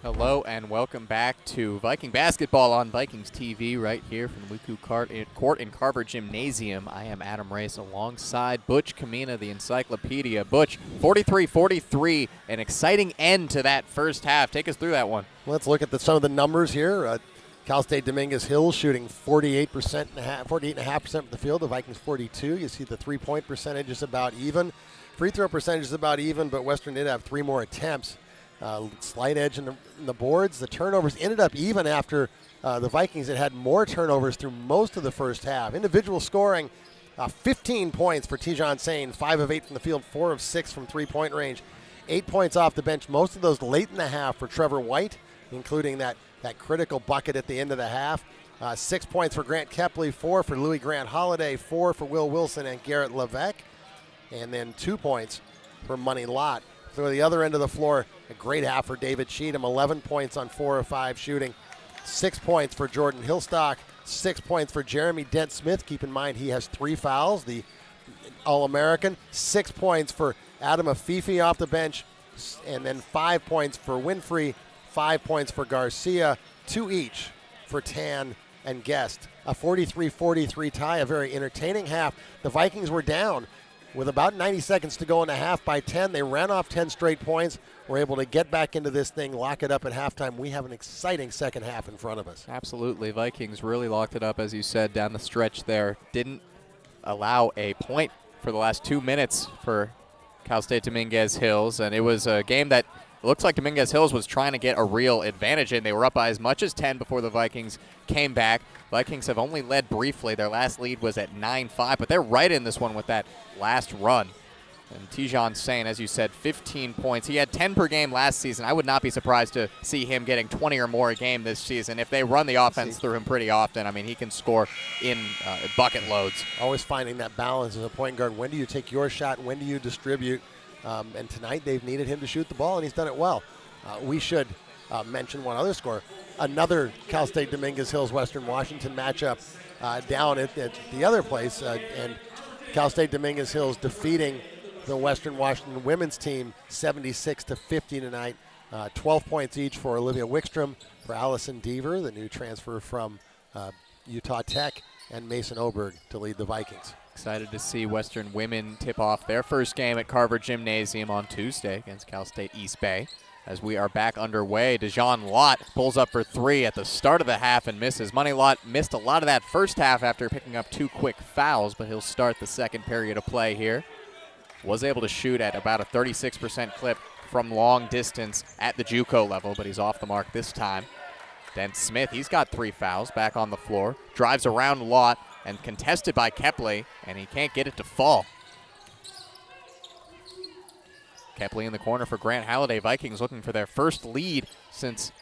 Hello and welcome back to Viking basketball on Vikings TV right here from the WECU Court in Carver Gymnasium. I am Aiden Rice alongside Butch Kamena, the encyclopedia. Butch, 43-43, an exciting end to that first half. Take us through that one. Let's look at some of the numbers here. Cal State Dominguez Hills shooting 48.5% from the field. The Vikings 42. You see the three-point percentage is about even. Free throw percentage is about even, but Western did have 3 more attempts. Slight edge in the boards. The turnovers ended up even after the Vikings had more turnovers through most of the first half. Individual scoring, 15 points for Tijan Sane, 5 of 8 from the field, 4 of 6 from three-point range. 8 points off the bench, most of those late in the half for Trevor White, including that critical bucket at the end of the half. 6 points for Grant Kepley, 4 for Louis Grant Holiday, 4 for Will Wilson and Garrett Levesque, and then 2 points for Money Lott. So the other end of the floor, a great half for David Cheatham, 11 points on 4 of 5 shooting, 6 points for Jordan Hillstock, 6 points for Jeremy Dent-Smith. Keep in mind he has 3 fouls, the All-American. 6 points for Adam Afifi off the bench, and then 5 points for Winfrey, 5 points for Garcia, 2 each for Tan and Guest. A 43-43 tie, a very entertaining half. The Vikings were down with about 90 seconds to go in the half by 10. They ran off 10 straight points, were able to get back into this thing, lock it up at halftime. We have an exciting second half in front of us. Absolutely. Vikings really locked it up, as you said, down the stretch there. Didn't allow a point for the last 2 minutes for Cal State Dominguez Hills, and it was a game that it looks like Dominguez Hills was trying to get a real advantage in. They were up by as much as 10 before the Vikings came back. Vikings have only led briefly. Their last lead was at 9-5, but they're right in this one with that last run. And Tijan Sane, as you said, 15 points. He had 10 per game last season. I would not be surprised to see him getting 20 or more a game this season. If they run the offense through him pretty often, I mean, he can score in bucket loads. Always finding that balance as a point guard. When do you take your shot? When do you distribute? And tonight they've needed him to shoot the ball, and he's done it well. We should mention one other score. Another Cal State Dominguez Hills Western Washington matchup down at the other place. And Cal State Dominguez Hills defeating the Western Washington women's team 76-50 tonight. 12 points each for Olivia Wickstrom, for Allison Deaver, the new transfer from Utah Tech, and Mason Oberg to lead the Vikings. Excited to see Western women tip off their first game at Carver Gymnasium on Tuesday against Cal State East Bay. As we are back underway, Dejan Lott pulls up for 3 at the start of the half and misses. Money Lott missed a lot of that first half after picking up 2 quick fouls, but he'll start the second period of play here. Was able to shoot at about a 36% clip from long distance at the JUCO level, but he's off the mark this time. Dent-Smith, he's got 3 fouls, back on the floor. Drives around Lott and contested by Kepley, and he can't get it to fall. Kepley in the corner for Grant Halliday. Vikings looking for their first lead since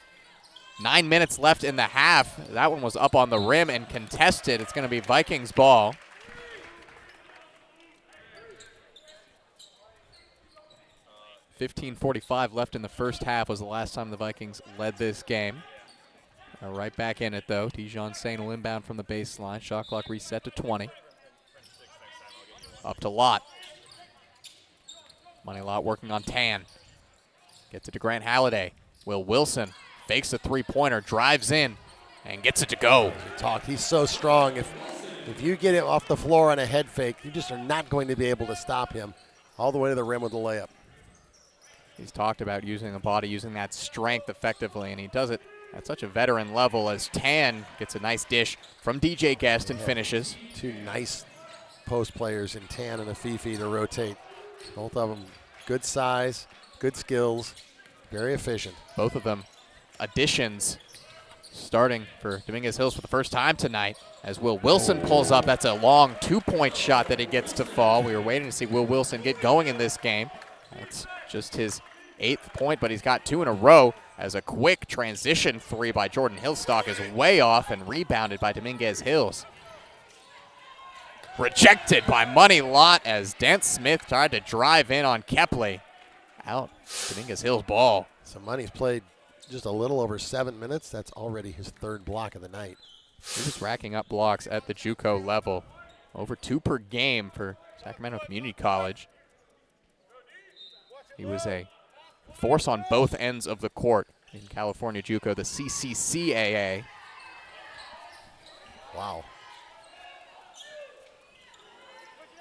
9 minutes left in the half. That one was up on the rim and contested. It's going to be Vikings ball. .45 left in the first half was the last time the Vikings led this game. Right back in it, though. Tijan Sane will inbound from the baseline. Shot clock reset to 20. Up to Lott. Money Lott working on Tan. Gets it to Grant Halliday. Will Wilson fakes a three-pointer, drives in, and gets it to go. He's so strong. If you get him off the floor on a head fake, you just are not going to be able to stop him all the way to the rim with a layup. He's talked about using the body, using that strength effectively, and he does it at such a veteran level as Tan gets a nice dish from DJ Guest and finishes. 2 nice post players in Tan and Afifi to rotate. Both of them good size, good skills, very efficient. Both of them additions starting for Dominguez Hills for the first time tonight as Will Wilson pulls up. That's a long 2-point shot that he gets to fall. We were waiting to see Will Wilson get going in this game. That's just his 8th point, but he's got 2 in a row as a quick transition 3 by Jordan Hillstock is way off and rebounded by Dominguez Hills. Rejected by Money Lott as Dent-Smith tried to drive in on Kepley. Out, Dominguez Hills ball. So Money's played just a little over 7 minutes. That's already his 3rd block of the night. He's just racking up blocks at the JUCO level. Over 2 per game for Sacramento Community College. He was a force on both ends of the court in California JUCO, the CCCAA. Wow.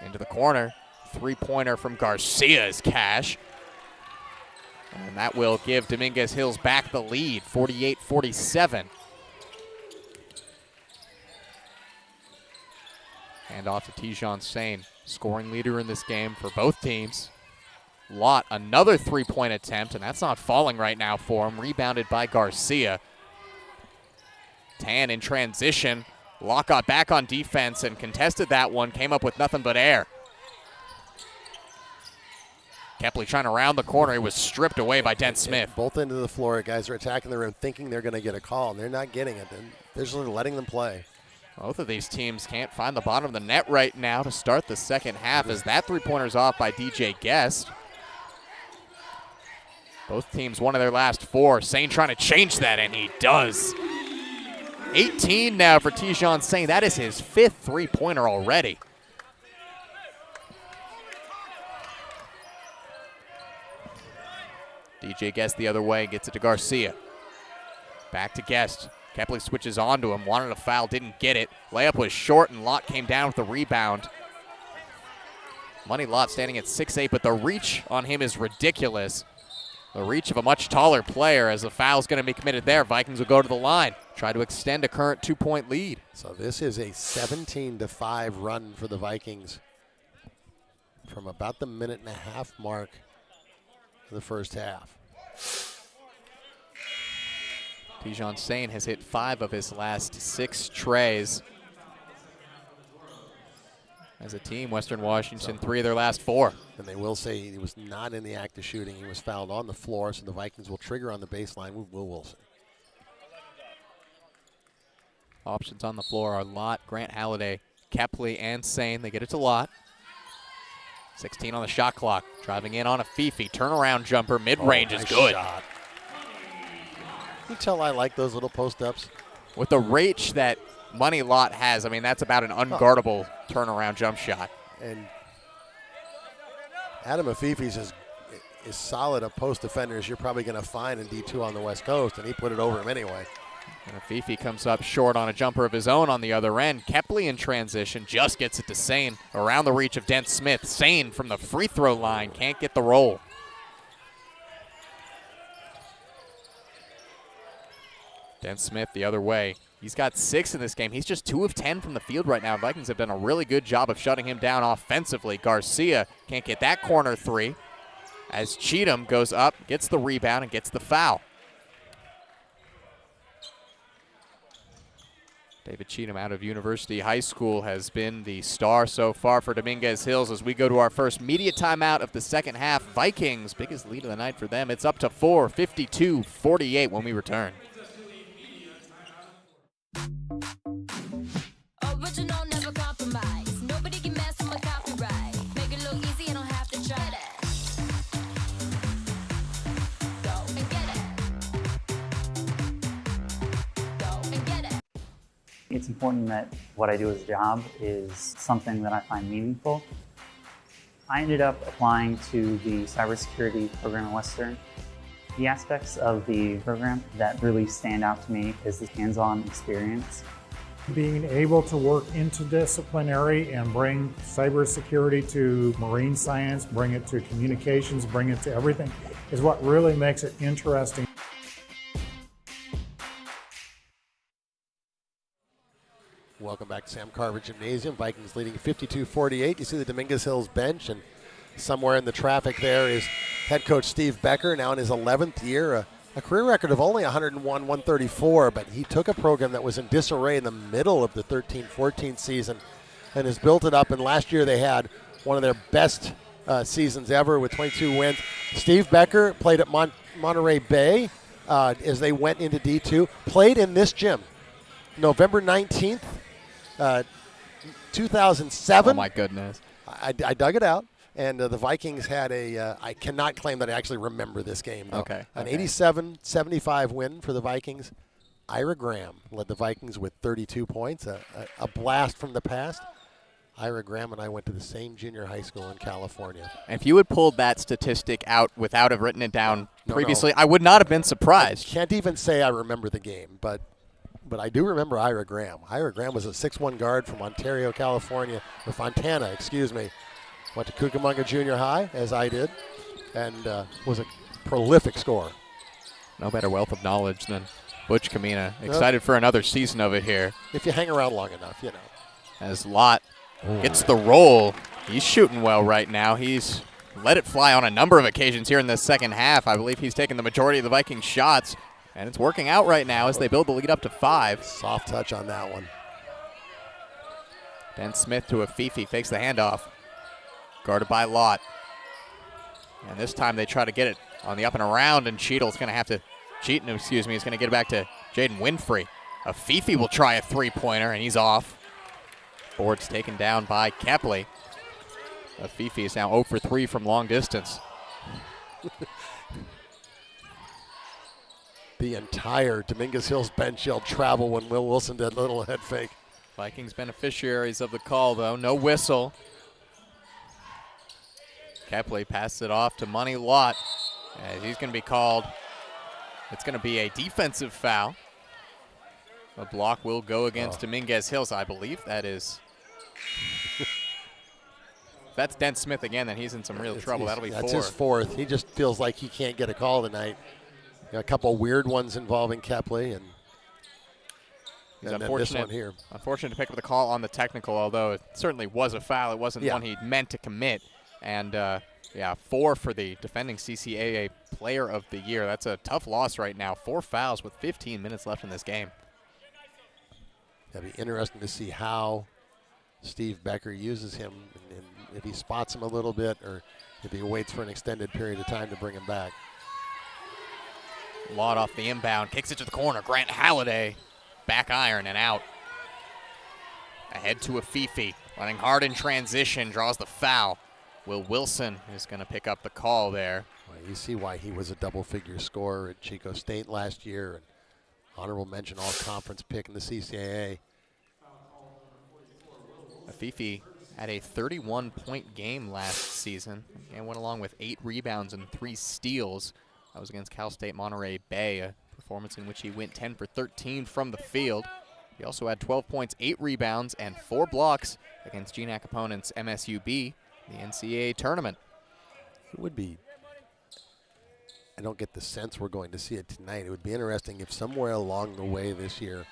Into the corner. Three-pointer from Garcia is cash. And that will give Dominguez Hills back the lead, 48-47. Hand off to Tijon Sane, scoring leader in this game for both teams. Lott, another three-point attempt, and that's not falling right now for him. Rebounded by Garcia. Tan in transition. Lott got back on defense and contested that one, came up with nothing but air. Kepley trying to round the corner. He was stripped away by Dent Smith. Both ends of the floor, guys are attacking the rim thinking they're going to get a call, and they're not getting it. They're just letting them play. Both of these teams can't find the bottom of the net right now to start the second half as that three-pointer's off by DJ Guest. Both teams one of their last four. Sane trying to change that, and he does. 18 now for Tijon Sane. That is his fifth three-pointer already. DJ Guest the other way, gets it to Garcia. Back to Guest. Kepley switches onto him, wanted a foul, didn't get it. Layup was short, and Lott came down with the rebound. Money Lott standing at 6'8", but the reach on him is ridiculous. The reach of a much taller player, as the foul's going to be committed there. Vikings will go to the line, try to extend a current 2-point lead. So this is a 17-5 run for the Vikings from about the minute-and-a-half mark of the first half. Tijon Sane has hit 5 of his last 6 trays. As a team, Western Washington 3 of their last 4. And they will say he was not in the act of shooting. He was fouled on the floor, so the Vikings will trigger on the baseline with Will Wilson. Options on the floor are Lott, Grant Halliday, Kepley, and Sane. They get it to Lott. 16 on the shot clock. Driving in on a Fifi. Turnaround jumper. Mid-range is good. Shot. You tell I like those little post-ups. With the reach that Money Lott has, I mean, that's about an unguardable turnaround jump shot. And Adam Afifi's is solid a post defender as you're probably going to find in D2 on the West Coast, and he put it over him anyway. And Afifi comes up short on a jumper of his own on the other end. Kepley in transition just gets it to Sane around the reach of Dent Smith. Sane from the free throw line can't get the roll. Dent Smith the other way. He's got 6 in this game. He's just 2 of 10 from the field right now. Vikings have done a really good job of shutting him down offensively. Garcia can't get that corner 3 as Cheatham goes up, gets the rebound, and gets the foul. David Cheatham out of University High School has been the star so far for Dominguez Hills as we go to our first media timeout of the second half. Vikings, biggest lead of the night for them. It's up to 4, 52-48 when we return. Original, never compromise. Nobody can mess with my copyright. Make it look easy, you don't have to try that. Go and get it. Go and get it. It's important that what I do as a job is something that I find meaningful. I ended up applying to the cybersecurity program at Western. The aspects of the program that really stand out to me is the hands-on experience. Being able to work interdisciplinary and bring cybersecurity to marine science, bring it to communications, bring it to everything, is what really makes it interesting. Welcome back to Sam Carver Gymnasium. Vikings leading 52-48. You see the Dominguez Hills bench, and somewhere in the traffic there is head coach Steve Becker, now in his 11th year. A career record of only 101-134, but he took a program that was in disarray in the middle of the 13-14 season and has built it up. And last year they had one of their best seasons ever with 22 wins. Steve Becker played at Monterey Bay as they went into D2, played in this gym November 19th, 2007. Oh, my goodness. I dug it out. And the Vikings had I cannot claim that I actually remember this game, though. Okay. An 87-75 win for the Vikings. Ira Graham led the Vikings with 32 points, a blast from the past. Ira Graham and I went to the same junior high school in California. If you had pulled that statistic out without have written it down previously, I would not have been surprised. I can't even say I remember the game, but I do remember Ira Graham. Ira Graham was a 6'1" guard from Ontario, California, or Fontana, excuse me. Went to Cucamonga Junior High, as I did, and was a prolific scorer. No better wealth of knowledge than Butch Kamena. Excited for another season of it here. If you hang around long enough, you know. As Lott gets the roll. He's shooting well right now. He's let it fly on a number of occasions here in the second half. I believe he's taken the majority of the Vikings shots, and it's working out right now as they build the lead up to 5. Soft touch on that one. Ben Smith to Afifi, fakes the handoff. Guarded by Lott. And this time they try to get it on the up and around, and Cheadle's going to have to, is going to get it back to Jaden Winfrey. Afifi will try a three-pointer, and he's off. Board's taken down by Kepley. Afifi is now 0 for 3 from long distance. The entire Dominguez Hills bench yelled travel when Will Wilson did a little head fake. Vikings beneficiaries of the call, though. No whistle. Kepley passes it off to Money Lott. As he's going to be called. It's going to be a defensive foul. A block will go against Dominguez Hills. I believe that is. If that's Dent Smith again, then he's in some real trouble. That'll be 4. That's his 4th. He just feels like he can't get a call tonight. A couple weird ones involving Kepley, and he's then unfortunate, this one here. Unfortunate to pick up the call on the technical, although it certainly was a foul. It wasn't one he meant to commit. And, 4 for the defending CCAA Player of the Year. That's a tough loss right now. 4 fouls with 15 minutes left in this game. It'll be interesting to see how Steve Becker uses him, and if he spots him a little bit or if he waits for an extended period of time to bring him back. Lott off the inbound, kicks it to the corner. Grant Halliday, back iron and out. Ahead to Afifi, running hard in transition, draws the foul. Will Wilson is going to pick up the call there. Well, you see why he was a double-figure scorer at Chico State last year, and honorable mention all-conference pick in the CCAA. Afifi had a 31-point game last season and went along with 8 rebounds and 3 steals. That was against Cal State Monterey Bay, a performance in which he went 10 for 13 from the field. He also had 12 points, 8 rebounds, and 4 blocks against GNAC opponents MSUB, the NCAA tournament. It would be, I don't get the sense we're going to see it tonight. It would be interesting if somewhere along the way this year,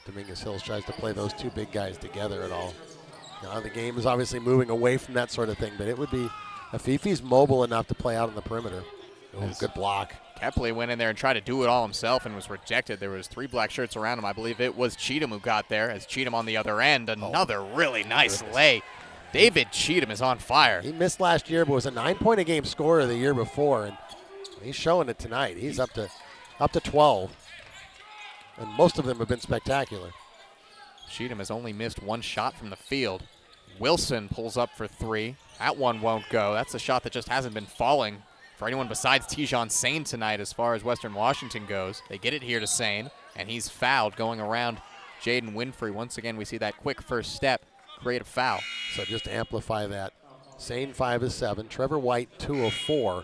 Dominguez Hills tries to play those 2 big guys together at all. Now, the game is obviously moving away from that sort of thing, but it would be, Afifi's mobile enough to play out on the perimeter. Oh, good block. Kepley went in there and tried to do it all himself and was rejected. There was 3 black shirts around him. I believe it was Cheatham who got there, as Cheatham on the other end. Another really nice lay. David Cheatham is on fire. He missed last year, but was a 9-point-a-game scorer the year before, and he's showing it tonight. He's up to 12, and most of them have been spectacular. Cheatham has only missed 1 shot from the field. Wilson pulls up for 3. That one won't go. That's a shot that just hasn't been falling for anyone besides Tijon Sane tonight as far as Western Washington goes. They get it here to Sane, and he's fouled going around Jaden Winfrey. Once again, we see that quick first step create a foul. So just to amplify that, Sane 5 of 7, Trevor White 2 of 4.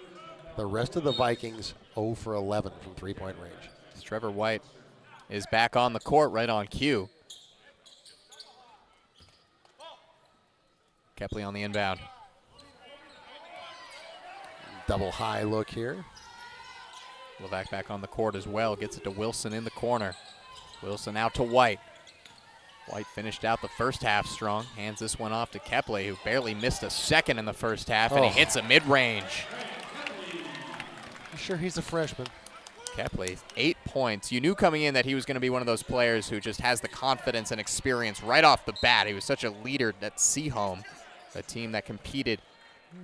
The rest of the Vikings 0 for 11 from three-point range. Trevor White is back on the court right on cue. Kepley on the inbound. Double high look here. Levac back on the court as well. Gets it to Wilson in the corner. Wilson out to White. White finished out the first half strong. Hands this one off to Kepley, who barely missed a second in the first half, and he hits a mid-range. I'm sure he's a freshman. Kepley, 8 points. You knew coming in that he was going to be one of those players who just has the confidence and experience right off the bat. He was such a leader at Seaholm, a team that competed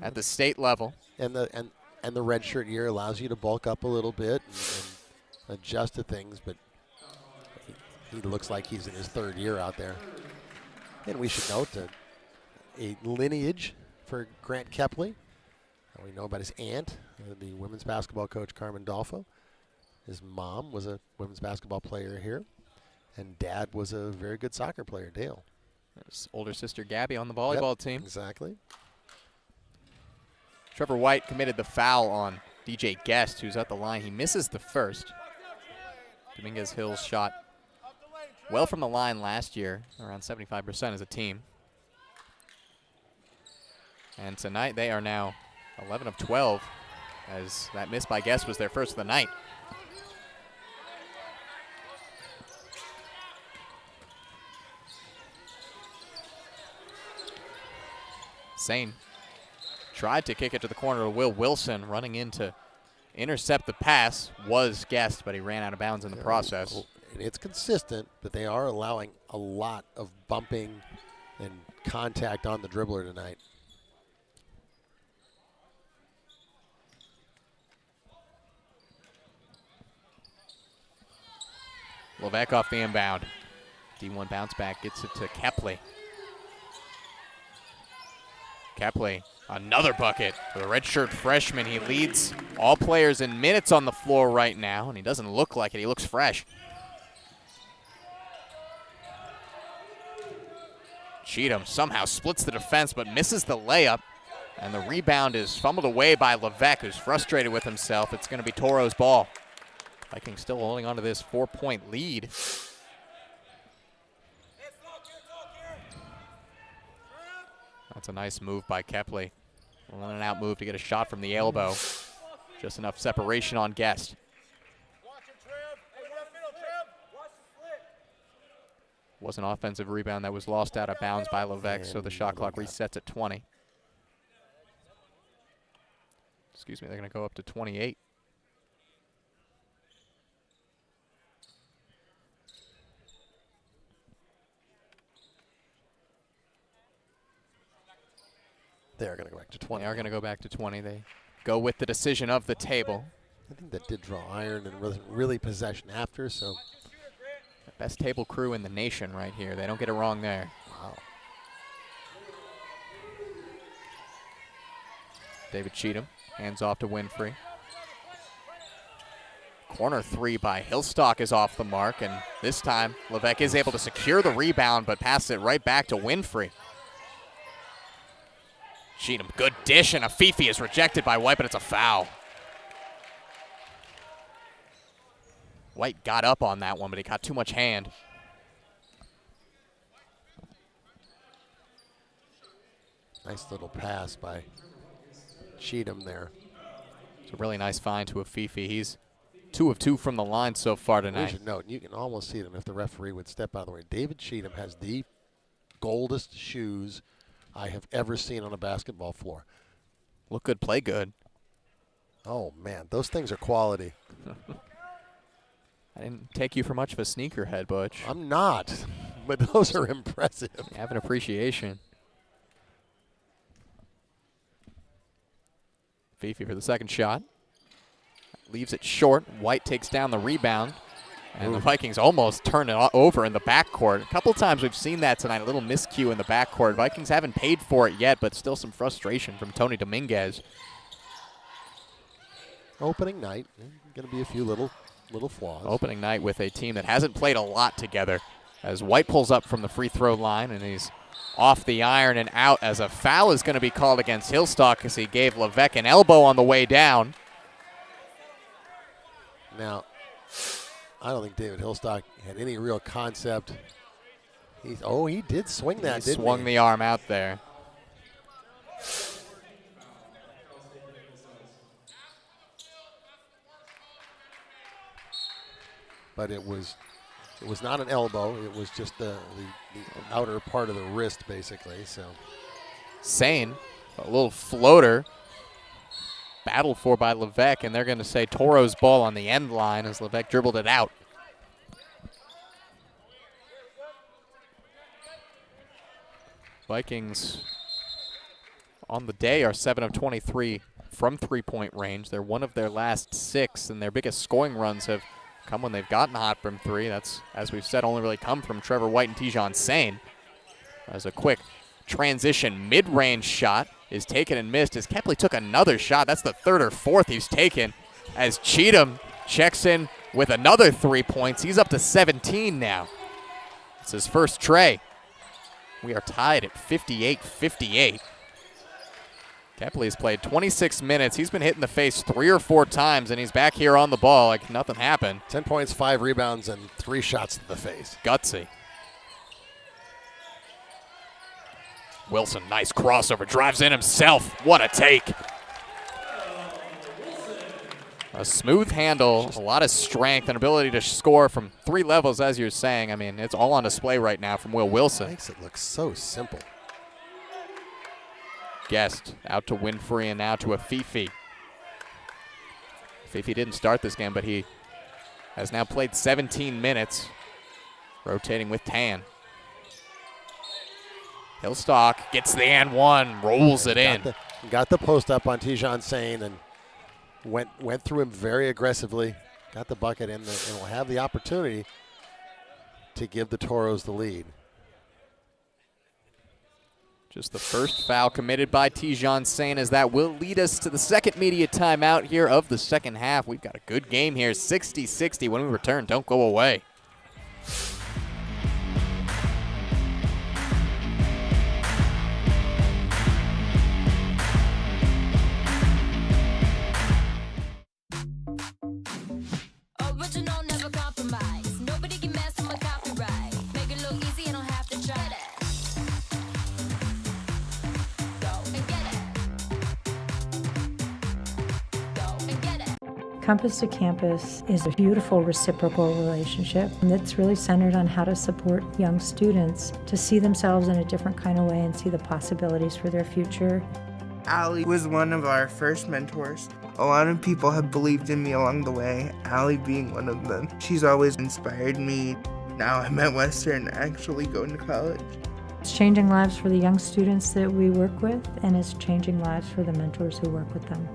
at the state level. And the redshirt year allows you to bulk up a little bit and adjust to things, but he looks like he's in his 3rd year out there. And we should note a lineage for Grant Kepley. We know about his aunt, the women's basketball coach Carmen Dolfo. His mom was a women's basketball player here, and dad was a very good soccer player, Dale. His older sister Gabby on the volleyball team. Exactly. Trevor White committed the foul on DJ Guest, who's at the line. He misses the first. Dominguez Hills shot well from the line last year, around 75% as a team. And tonight they are now 11 of 12, as that miss by Guest was their first of the night. Sane tried to kick it to the corner to Will Wilson, running in to intercept the pass. Was Guest, but he ran out of bounds in the process. And it's consistent, but they are allowing a lot of bumping and contact on the dribbler tonight. Levesque off the inbound. D1 bounce back, gets it to Kepley. Kepley, another bucket for the redshirt freshman. He leads all players in minutes on the floor right now, and he doesn't look like it. He looks fresh. Cheatham somehow splits the defense but misses the layup, and the rebound is fumbled away by Levesque, who's frustrated with himself. It's going to be Toros' ball. Vikings still holding on to this 4-point lead. That's a nice move by Kepley. An in-and-out move to get a shot from the elbow. Just enough separation on Guest. Was an offensive rebound that was lost out of bounds by Levesque, so the shot clock resets at 20. Excuse me, they're going to go up to 28. They're going to go back to 20. They are going to go back to 20. They go with the decision of the table. I think that did draw iron and wasn't really possession after, so. The best table crew in the nation right here. They don't get it wrong there. Wow. David Cheatham, hands off to Winfrey. Corner three by Hillstock is off the mark, and this time Levesque is able to secure the rebound, but passes it right back to Winfrey. Cheatham, good dish, and a Fifi is rejected by White, but it's a foul. White got up on that one, but he got too much hand. Nice little pass by Cheatham there. It's a really nice find to a Fifi. He's 2 of 2 from the line so far tonight. You should note, you can almost see them if the referee would step out of the way. David Cheatham has the goldest shoes I have ever seen on a basketball floor. Look good, play good. Oh, man, those things are quality. I didn't take you for much of a sneakerhead, Butch. I'm not, but those are impressive. You have an appreciation. Fifi for the second shot. Leaves it short. White takes down the rebound. And the Vikings almost turn it over in the backcourt. A couple times we've seen that tonight, a little miscue in the backcourt. Vikings haven't paid for it yet, but still some frustration from Tony Dominguez. Opening night, going to be a few little flaws. Opening night with a team that hasn't played a lot together. As White pulls up from the free throw line, and he's off the iron and out as a foul is going to be called against Hillstock because he gave Levesque an elbow on the way down. Now, I don't think David Hillstock had any real concept. He did swing that, He swung the arm out there. But it was not an elbow. It was just the outer part of the wrist, basically. So, Sane, a little floater, battled for by Levesque, and they're going to say Toros' ball on the end line as Levesque dribbled it out. Vikings on the day are 7 of 23 from three-point range. They're one of their last 6, and their biggest scoring runs have come when they've gotten hot from 3. That's, as we've said, only really come from Trevor White and Tijon Sane. As a quick transition mid-range shot is taken and missed as Kepley took another shot. That's the 3rd or 4th he's taken as Cheatham checks in with another 3 points. He's up to 17 now. It's his first tray. We are tied at 58-58. Kepley has played 26 minutes. He's been hit in the face 3 or 4 times, and he's back here on the ball like nothing happened. 10 points, 5 rebounds, and 3 shots to the face. Gutsy. Wilson, nice crossover, drives in himself. What a take. A smooth handle, a lot of strength, and ability to score from 3 levels, as you're saying. I mean, it's all on display right now from Will Wilson. Makes it look so simple. Guest out to Winfrey and now to Afifi. Afifi didn't start this game, but he has now played 17 minutes, rotating with Tan. Hillstock gets the and one, rolls it in. Got the post up on Tijan Sane and went through him very aggressively. Got the bucket in, and will have the opportunity to give the Toros the lead. Just the first foul committed by Tijan Sane, as that will lead us to the second media timeout here of the second half. We've got a good game here, 60-60. When we return, don't go away. Original, never compromise. Nobody can mess with my copyright. Make it look easy, I don't have to try that. Compass to Campus is a beautiful reciprocal relationship that's really centered on how to support young students to see themselves in a different kind of way and see the possibilities for their future. Allie was one of our first mentors. A lot of people have believed in me along the way, Allie being one of them. She's always inspired me. Now I'm at Western, actually going to college. It's changing lives for the young students that we work with, and it's changing lives for the mentors who work with them.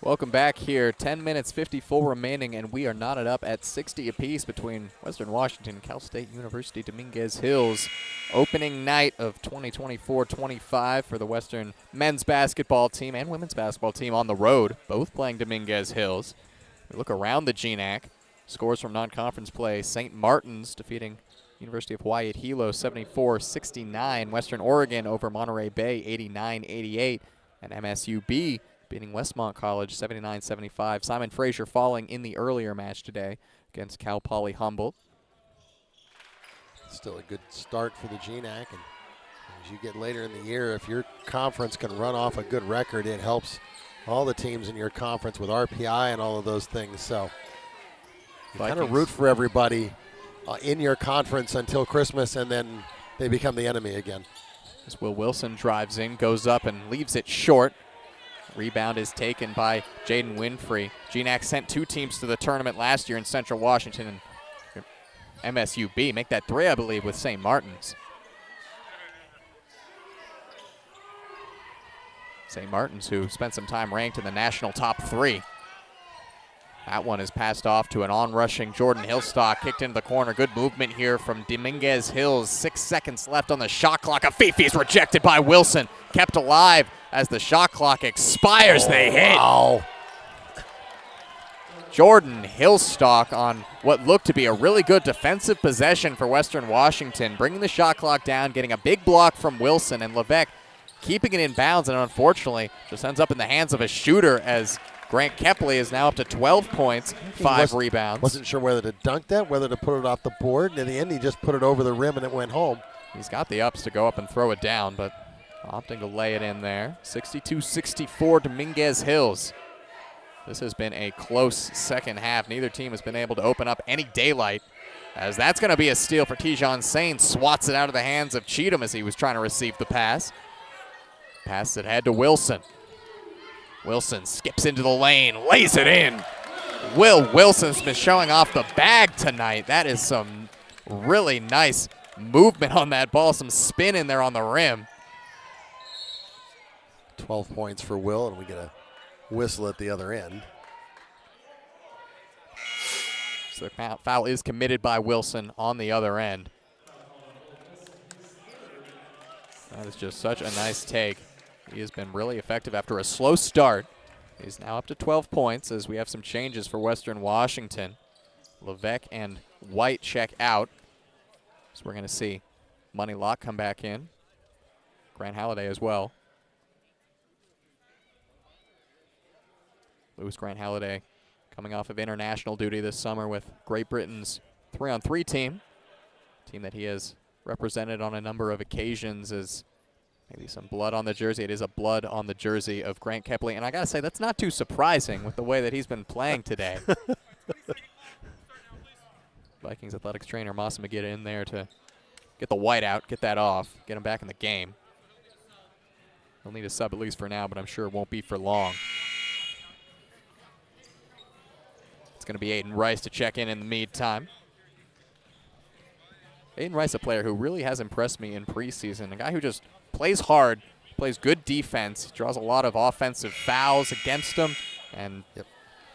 Welcome back here. 10 minutes, 54 remaining, and we are knotted up at 60 apiece between Western Washington and Cal State University Dominguez Hills. Opening night of 2024-25 for the Western men's basketball team and women's basketball team on the road, both playing Dominguez Hills. We look around the GNAC. Scores from non-conference play. St. Martin's defeating University of Hawaii at Hilo 74-69. Western Oregon over Monterey Bay 89-88. And MSUB beating Westmont College 79-75. Simon Fraser falling in the earlier match today against Cal Poly Humboldt. Still a good start for the GNAC, and as you get later in the year, if your conference can run off a good record, it helps all the teams in your conference with RPI and all of those things. So you kind of root for everybody in your conference until Christmas, and then they become the enemy again. As Will Wilson drives in, goes up and leaves it short. Rebound is taken by Jaden Winfrey. GNAC sent 2 teams to the tournament last year in Central Washington and MSUB. Make that 3, I believe, with St. Martin's. St. Martin's, who spent some time ranked in the national top 3. That one is passed off to an on-rushing Jordan Hillstock, kicked into the corner. Good movement here from Dominguez Hills. 6 seconds left on the shot clock. Afifi's rejected by Wilson. Kept alive as the shot clock expires. They hit. Wow. Jordan Hillstock on what looked to be a really good defensive possession for Western Washington, bringing the shot clock down, getting a big block from Wilson, and Levesque keeping it in bounds, and unfortunately just ends up in the hands of a shooter as Grant Kepley is now up to 12 points, 5 rebounds. Wasn't sure whether to dunk that, whether to put it off the board, and in the end he just put it over the rim and it went home. He's got the ups to go up and throw it down, but opting to lay it in there. 62-64 Dominguez Hills. This has been a close second half. Neither team has been able to open up any daylight, as that's going to be a steal for Tijan Sane. Swats it out of the hands of Cheatham as he was trying to receive the pass. Pass it ahead to Wilson. Wilson skips into the lane, lays it in. Will Wilson's been showing off the bag tonight. That is some really nice movement on that ball, some spin in there on the rim. 12 points for Will, and we get a whistle at the other end. So the foul is committed by Wilson on the other end. That is just such a nice take. He has been really effective after a slow start. He's now up to 12 points as we have some changes for Western Washington. Levesque and White check out. So we're going to see Money Locke come back in. Grant Halliday as well. Lewis Grant Halliday coming off of international duty this summer with Great Britain's 3-on-3 team that he has represented on a number of occasions. As maybe some blood on the jersey. It is a blood on the jersey of Grant Kepley. And I got to say, that's not too surprising with the way that he's been playing today. Vikings athletics trainer Mossa McGinn in there to get the white out, get that off, get him back in the game. He'll need a sub at least for now, but I'm sure it won't be for long. It's going to be Aiden Rice to check in the meantime. Aiden Rice, a player who really has impressed me in preseason, a guy who just plays hard, plays good defense, draws a lot of offensive fouls against him, and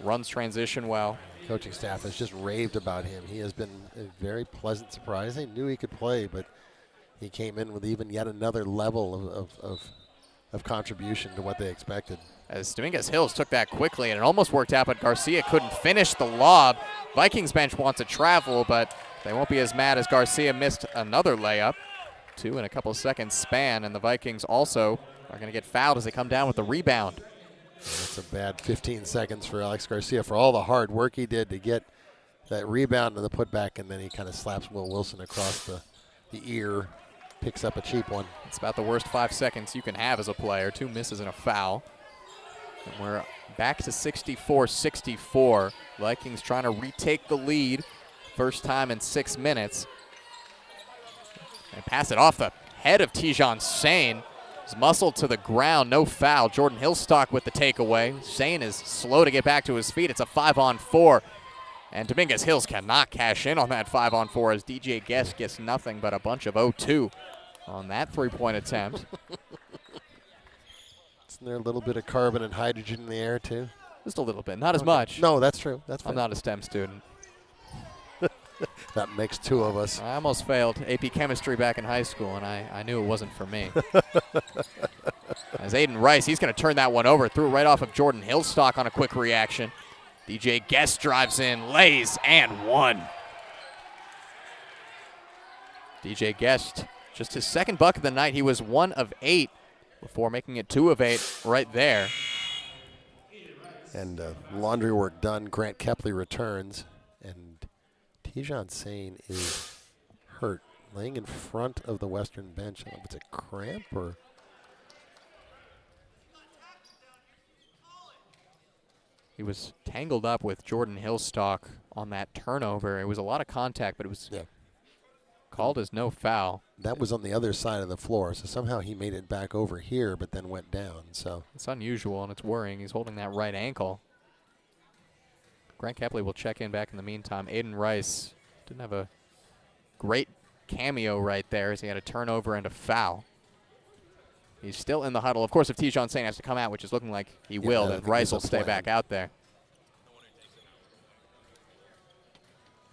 runs transition well. Coaching staff has just raved about him. He has been a very pleasant surprise. They knew he could play, but he came in with even yet another level of contribution to what they expected. As Dominguez Hills took that quickly, and it almost worked out, but Garcia couldn't finish the lob. Vikings bench wants to travel, but they won't be as mad as Garcia missed another layup. 2 in a couple seconds span, and the Vikings also are going to get fouled as they come down with the rebound. That's a bad 15 seconds for Alex Garcia for all the hard work he did to get that rebound and the putback, and then he kind of slaps Will Wilson across the ear, picks up a cheap one. It's about the worst 5 seconds you can have as a player. 2 misses and a foul. And we're back to 64-64. Vikings trying to retake the lead. First time in 6 minutes. And pass it off the head of Tijan Sane. He's muscled to the ground, no foul. Jordan Hillstock with the takeaway. Sane is slow to get back to his feet. It's a 5-on-4. And Dominguez Hills cannot cash in on that 5-on-4 as DJ Guest gets nothing but a bunch of 0-2 on that 3-point attempt. Isn't there a little bit of carbon and hydrogen in the air too? Just a little bit, not as much. No, that's true. That's I'm not a STEM student. That makes 2 of us. I almost failed AP chemistry back in high school, and I knew it wasn't for me. As Aiden Rice, he's going to turn that one over. Threw it right off of Jordan Hillstock on a quick reaction. DJ Guest drives in, lays, and one. DJ Guest, just his second bucket of the night. He was 1 of 8 before making it 2 of 8 right there. And laundry work done. Grant Kepley returns, and Tijan Sane is hurt, laying in front of the Western bench. I don't know if it's a cramp or... He was tangled up with Jordan Hillstock on that turnover. It was a lot of contact, but it was called as no foul. That was on the other side of the floor, so somehow he made it back over here, but then went down. So it's unusual, and it's worrying. He's holding that right ankle. Grant Kepley will check in back in the meantime. Aiden Rice didn't have a great cameo right there as he had a turnover and a foul. He's still in the huddle. Of course, if Tijan Sane has to come out, which is looking like he will, then Rice will stay back out there.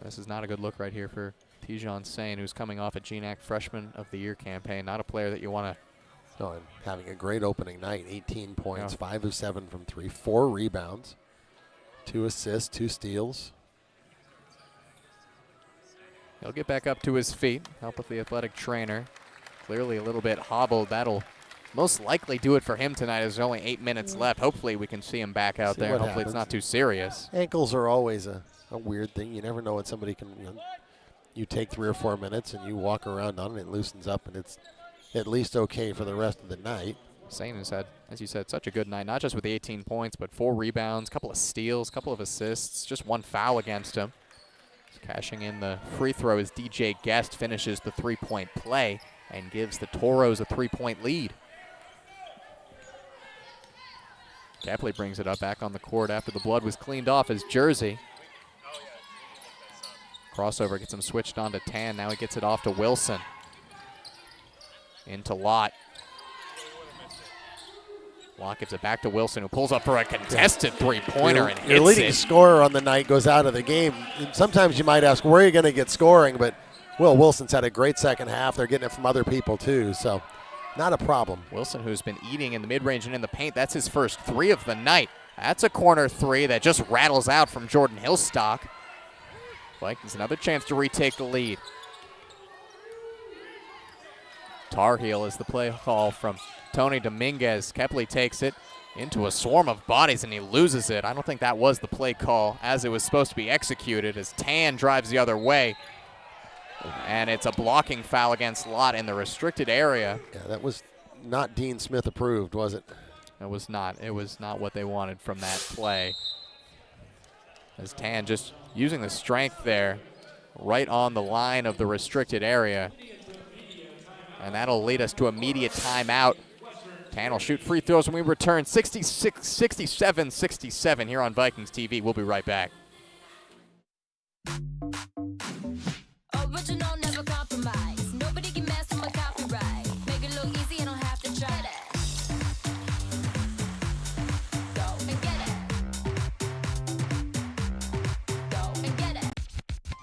This is not a good look right here for Tijan Sane, who's coming off a GNAC Freshman of the Year campaign. Not a player that you want to... No, and having a great opening night. 18 points, 5 of 7 from 3, 4 rebounds, 2 assists, 2 steals. He'll get back up to his feet, help with the athletic trainer. Clearly a little bit hobbled. That'll most likely do it for him tonight as there's only 8 minutes left. Hopefully we can see him back out there. Hopefully it's not too serious. Ankles are always a weird thing. You never know what somebody can... You take 3 or 4 minutes and you walk around on it, it loosens up, and it's at least okay for the rest of the night. Sane has had, as you said, such a good night, not just with the 18 points, but 4 rebounds, couple of steals, couple of assists, just 1 foul against him. He's cashing in the free throw as DJ Guest finishes the 3-point play and gives the Toros a 3-point lead. Kepley brings it up back on the court after the blood was cleaned off his jersey. Crossover gets him switched on to Tan. Now he gets it off to Wilson. Into Lott. Lott gives it back to Wilson, who pulls up for a contested three-pointer and hits it. Your leading scorer on the night goes out of the game. Sometimes you might ask, where are you going to get scoring? But Will Wilson's had a great second half. They're getting it from other people, too, so not a problem. Wilson, who's been eating in the mid-range and in the paint, that's his first 3 of the night. That's a corner 3 that just rattles out from Jordan Hillstock. Vikings another chance to retake the lead. Tar Heel is the play call from Tony Dominguez. Kepley takes it into a swarm of bodies and he loses it. I don't think that was the play call as it was supposed to be executed as Tan drives the other way. And it's a blocking foul against Lott in the restricted area. Yeah, that was not Dean Smith approved, was it? It was not. It was not what they wanted from that play. As Tan just using the strength there right on the line of the restricted area. And that'll lead us to immediate timeout. Tan will shoot free throws when we return. 67-67 here on Vikings TV. We'll be right back. Original, never compromise. Nobody can mess with my copyright. Make it look easy, you don't have to try that. Go and get it. Go and get it.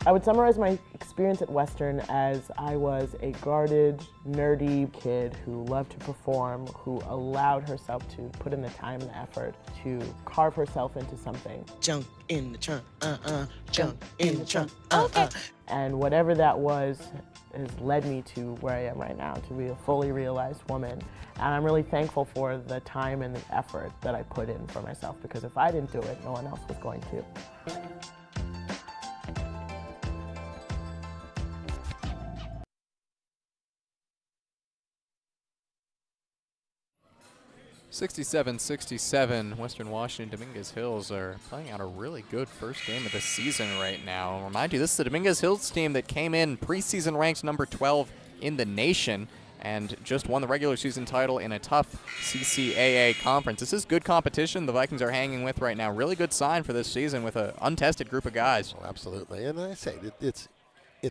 I would summarize my experience at Western as I was a guarded, nerdy kid who loved to perform, who allowed herself to put in the time and the effort to carve herself into something. Jump in the trunk, jump in the trunk, And whatever that was has led me to where I am right now, to be a fully realized woman. And I'm really thankful for the time and the effort that I put in for myself, because if I didn't do it, no one else was going to. 67-67, Western Washington Dominguez Hills are playing out a really good first game of the season right now. I'll remind you, this is the Dominguez Hills team that came in preseason ranked number 12 in the nation and just won the regular season title in a tough CCAA conference. This is good competition the Vikings are hanging with right now. Really good sign for this season with an untested group of guys. Oh, absolutely, and I say it's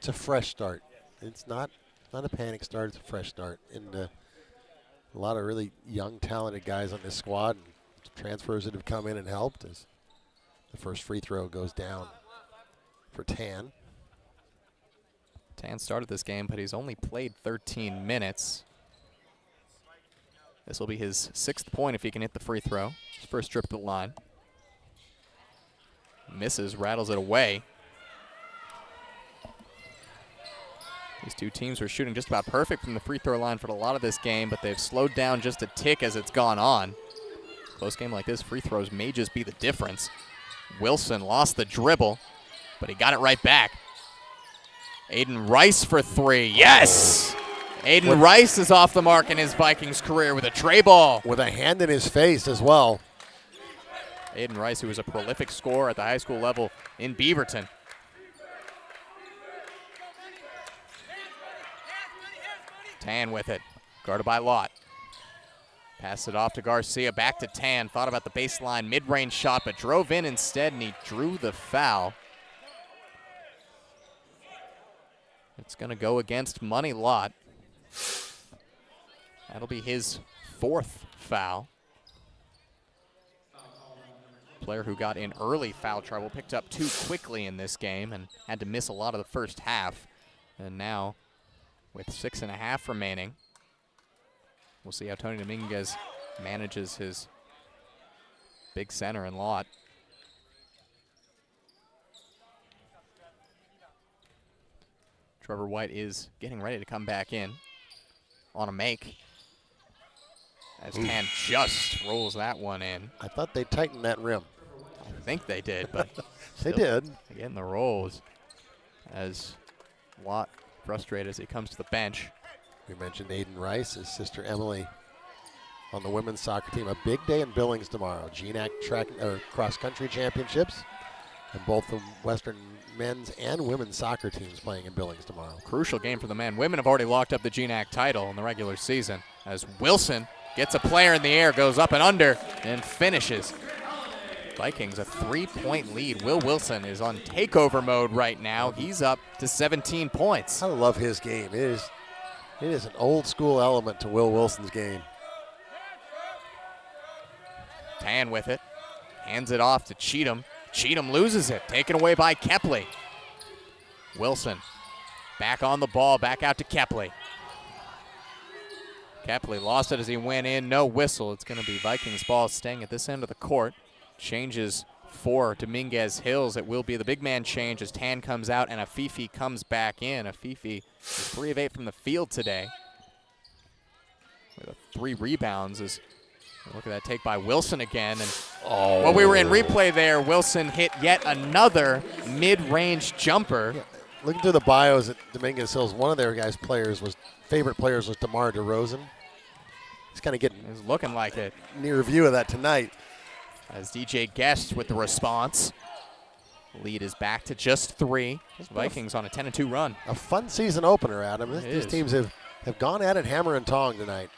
a fresh start. It's not a panic start. It's a fresh start, and a lot of really young, talented guys on this squad, and transfers that have come in and helped as the first free throw goes down for Tan. Tan started this game, but he's only played 13 minutes. This will be his 6th point if he can hit the free throw. His first trip to the line. Misses, rattles it away. These two teams were shooting just about perfect from the free throw line for a lot of this game, but they've slowed down just a tick as it's gone on. Close game like this, free throws may just be the difference. Wilson lost the dribble, but he got it right back. Aiden Rice for 3. Yes! Aiden Rice is off the mark in his Vikings career with a tray ball. With a hand in his face as well. Aiden Rice, who was a prolific scorer at the high school level in Beaverton. Tan with it, guarded by Lott. Pass it off to Garcia, back to Tan. Thought about the baseline mid-range shot, but drove in instead, and he drew the foul. It's going to go against Money Lott. That'll be his 4th foul. Player who got in early foul trouble, picked up 2 quickly in this game and had to miss a lot of the first half. And now, with 6.5 remaining, we'll see how Tony Dominguez manages his big center in Lott. Trevor White is getting ready to come back in on a make. As Tan just rolls that one in. I thought they tightened that rim. I think they did, but they did. Getting the rolls as Lott frustrated as he comes to the bench. We mentioned Aiden Rice, his sister Emily on the women's soccer team. A big day in Billings tomorrow. GNAC track or cross country championships, and both the Western men's and women's soccer teams playing in Billings tomorrow. Crucial game for the men. Women have already locked up the GNAC title in the regular season as Wilson gets a player in the air, goes up and under, and finishes. Vikings a 3-point lead. Will Wilson is on takeover mode right now. He's up to 17 points. I love his game. It is an old school element to Will Wilson's game. Tan with it. Hands it off to Cheatham. Cheatham loses it. Taken away by Kepley. Wilson back on the ball. Back out to Kepley. Kepley lost it as he went in. No whistle. It's going to be Vikings ball staying at this end of the court. Changes for Dominguez Hills. It will be the big man change as Tan comes out and Afifi comes back in. Afifi is 3 of 8 from the field today with 3 rebounds. Look at that take by Wilson again. And while we were in replay there, Wilson hit yet another mid-range jumper. Yeah. Looking through the bios at Dominguez Hills, one of their guys' favorite players was DeMar DeRozan. He's kind of getting looking like it. Near view of that tonight. As DJ Guest with the response. Lead is back to just 3. Vikings on a 10-2 run. A fun season opener, Adam. These teams have gone at it hammer and tong tonight.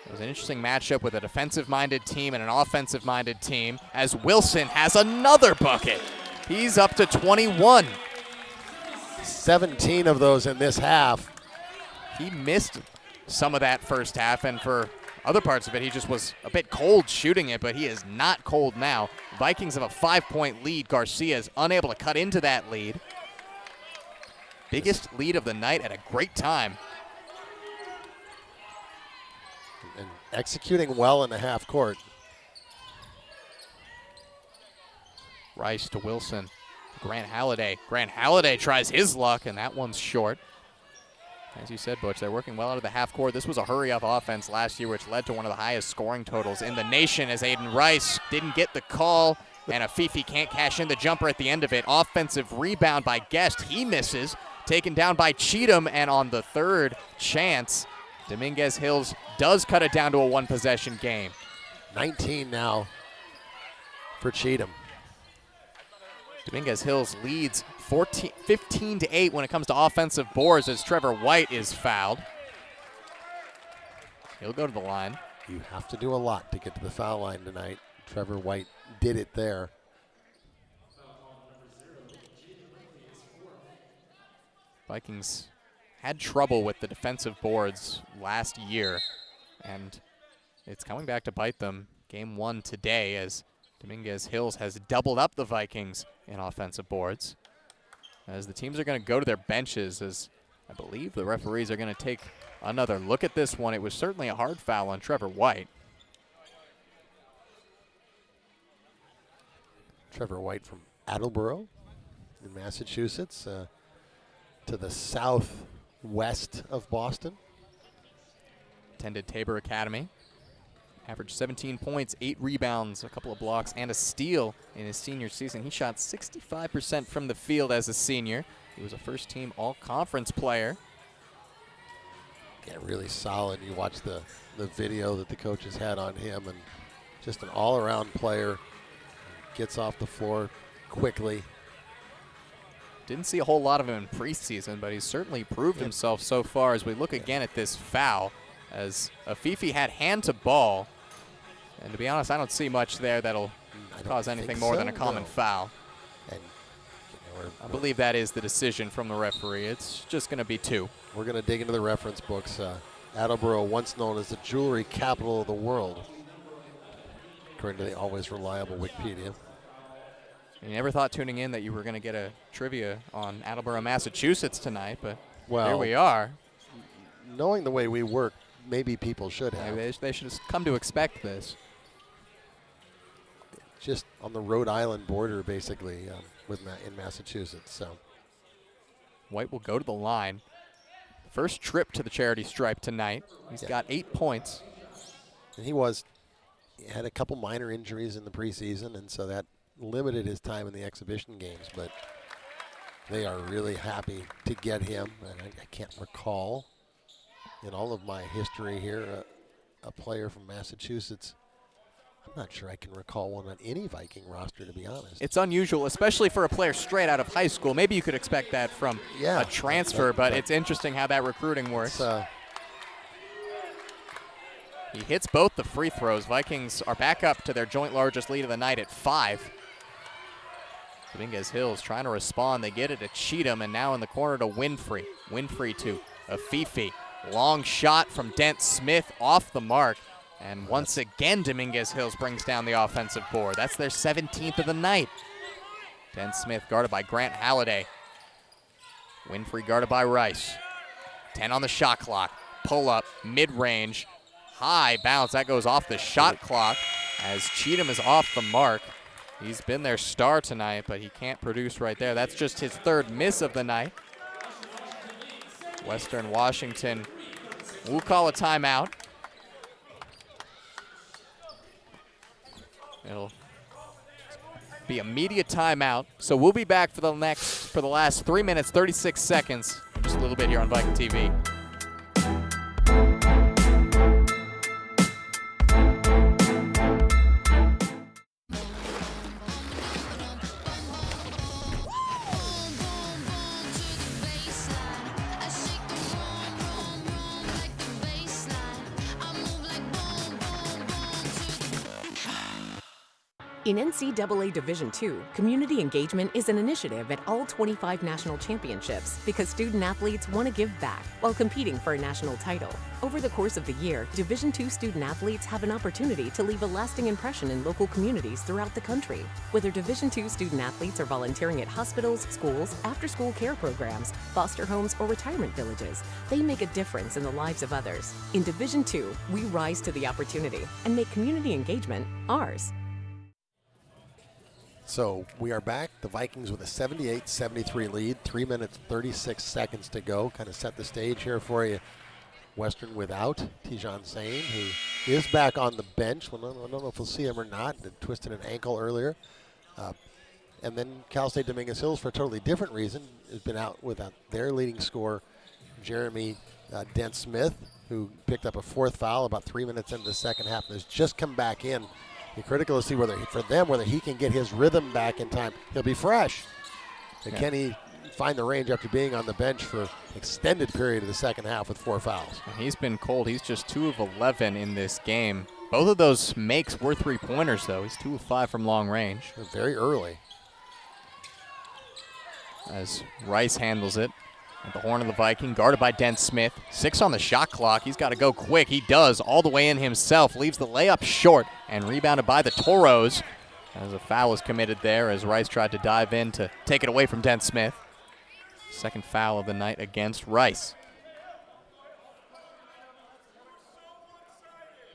It was an interesting matchup with a defensive-minded team and an offensive-minded team as Wilson has another bucket. He's up to 21. 17 of those in this half. He missed some of that first half, and for other parts of it, he just was a bit cold shooting it, but he is not cold now. Vikings have a 5-point lead. Garcia is unable to cut into that lead. Biggest lead of the night at a great time. And executing well in the half court. Rice to Wilson. Grant Halliday. Grant Halliday tries his luck, and that one's short. As you said, Butch, they're working well out of the half court. This was a hurry-up offense last year, which led to one of the highest scoring totals in the nation as Aiden Rice didn't get the call, and Afifi can't cash in the jumper at the end of it. Offensive rebound by Guest. He misses. Taken down by Cheatham, and on the third chance, Dominguez Hills does cut it down to a 1-possession game. 19 now for Cheatham. Dominguez Hills leads 15-8 when it comes to offensive boards as Trevor White is fouled. He'll go to the line. You have to do a lot to get to the foul line tonight. Trevor White did it there. Vikings had trouble with the defensive boards last year, and it's coming back to bite them. Game 1 today as Dominguez Hills has doubled up the Vikings in offensive boards. As the teams are going to go to their benches, as I believe the referees are going to take another look at this one. It was certainly a hard foul on Trevor White. Trevor White from Attleboro in Massachusetts, to the southwest of Boston. Attended Tabor Academy. Averaged 17 points, 8 rebounds, a couple of blocks, and a steal in his senior season. He shot 65% from the field as a senior. He was a first-team all-conference player. Yeah, really solid. You watch the video that the coaches had on him, and just an all-around player. Gets off the floor quickly. Didn't see a whole lot of him in preseason, but he's certainly proved himself so far as we look again at this foul. As Afifi had hand to ball. And to be honest, I don't see much there that'll cause anything more than a common foul. And I believe that is the decision from the referee. It's just going to be 2. We're going to dig into the reference books. Attleboro, once known as the jewelry capital of the world, according to the always reliable Wikipedia. You never thought tuning in that you were going to get a trivia on Attleboro, Massachusetts tonight, but here we are. Knowing the way we work, maybe people should have. Maybe they should have come to expect this. Just on the Rhode Island border, basically, in Massachusetts. So White will go to the line. First trip to the charity stripe tonight. He's got 8 points. And he had a couple minor injuries in the preseason, and so that limited his time in the exhibition games. But they are really happy to get him. And I can't recall in all of my history here a player from Massachusetts. I'm not sure I can recall one on any Viking roster, to be honest. It's unusual, especially for a player straight out of high school. Maybe you could expect that from a transfer, but it's interesting how that recruiting works. He hits both the free throws. Vikings are back up to their joint largest lead of the night at 5. Dominguez Hills trying to respond. They get it to Cheatham, and now in the corner to Winfrey. Winfrey to Afifi. Long shot from Dent Smith off the mark. And once again, Dominguez Hills brings down the offensive board. That's their 17th of the night. Dent Smith guarded by Grant Halliday. Winfrey guarded by Rice. 10 on the shot clock. Pull up, mid-range, high bounce. That goes off the shot clock as Cheatham is off the mark. He's been their star tonight, but he can't produce right there. That's just his third miss of the night. Western Washington will call a timeout. It'll be a media timeout. So we'll be back for the last 3 minutes, 36 seconds. Just a little bit here on Viking TV. In NCAA Division II, community engagement is an initiative at all 25 national championships because student-athletes want to give back while competing for a national title. Over the course of the year, Division II student-athletes have an opportunity to leave a lasting impression in local communities throughout the country. Whether Division II student-athletes are volunteering at hospitals, schools, after-school care programs, foster homes, or retirement villages, they make a difference in the lives of others. In Division II, we rise to the opportunity and make community engagement ours. So we are back. The Vikings with a 78-73 lead. 3 minutes, 36 seconds to go. Kind of set the stage here for you. Western without Tijan Sane, who is back on the bench. Well, I don't know if we'll see him or not. He twisted an ankle earlier. And then Cal State Dominguez Hills, for a totally different reason, has been out without their leading scorer, Jeremy Dent-Smith, who picked up a fourth foul about 3 minutes into the second half and has just come back in. Be critical to see whether he can get his rhythm back in time. He'll be fresh. And can he find the range after being on the bench for an extended period of the second half with 4 fouls? And he's been cold. He's just 2 of 11 in this game. Both of those makes were 3-pointers, though. He's 2 of 5 from long range. Very early. As Rice handles it at the horn of the Viking, guarded by Dent-Smith. 6 on the shot clock. He's got to go quick. He does, all the way in himself. Leaves the layup short and rebounded by the Toros. As a foul is committed there as Rice tried to dive in to take it away from Dent-Smith. Second foul of the night against Rice.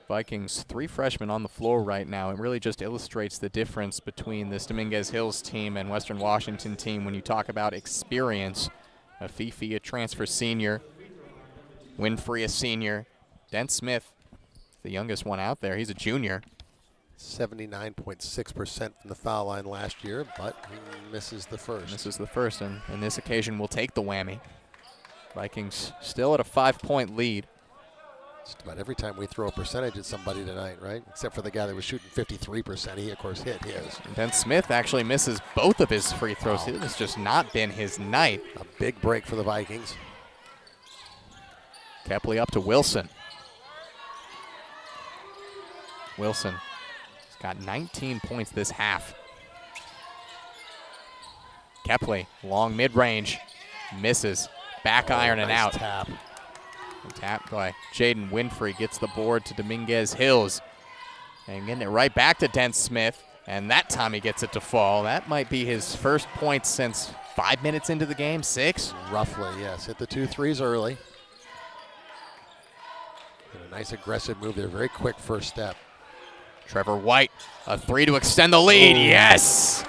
Vikings, 3 freshmen on the floor right now. It really just illustrates the difference between this Dominguez Hills team and Western Washington team when you talk about experience. Afifi, a transfer senior. Winfrey, a senior. Dent-Smith, the youngest one out there. He's a junior. 79.6% from the foul line last year, but he misses the first. Misses the first, and on this occasion will take the whammy. Vikings still at a 5-point lead. Just about every time we throw a percentage at somebody tonight, right? Except for the guy that was shooting 53%. He, of course, hit his. And Dent-Smith actually misses both of his free throws. Wow. It has just not been his night. A big break for the Vikings. Kepley up to Wilson. Wilson has got 19 points this half. Kepley, long mid-range, misses. Back iron and nice out. Tap. Tapped by Jaden Winfrey, gets the board to Dominguez Hills. And getting it right back to Dent-Smith. And that time he gets it to fall. That might be his first point since 5 minutes into the game, 6? Roughly, yes. Hit the 2 threes early. And a nice aggressive move there. Very quick first step. Trevor White, a 3 to extend the lead. Yes!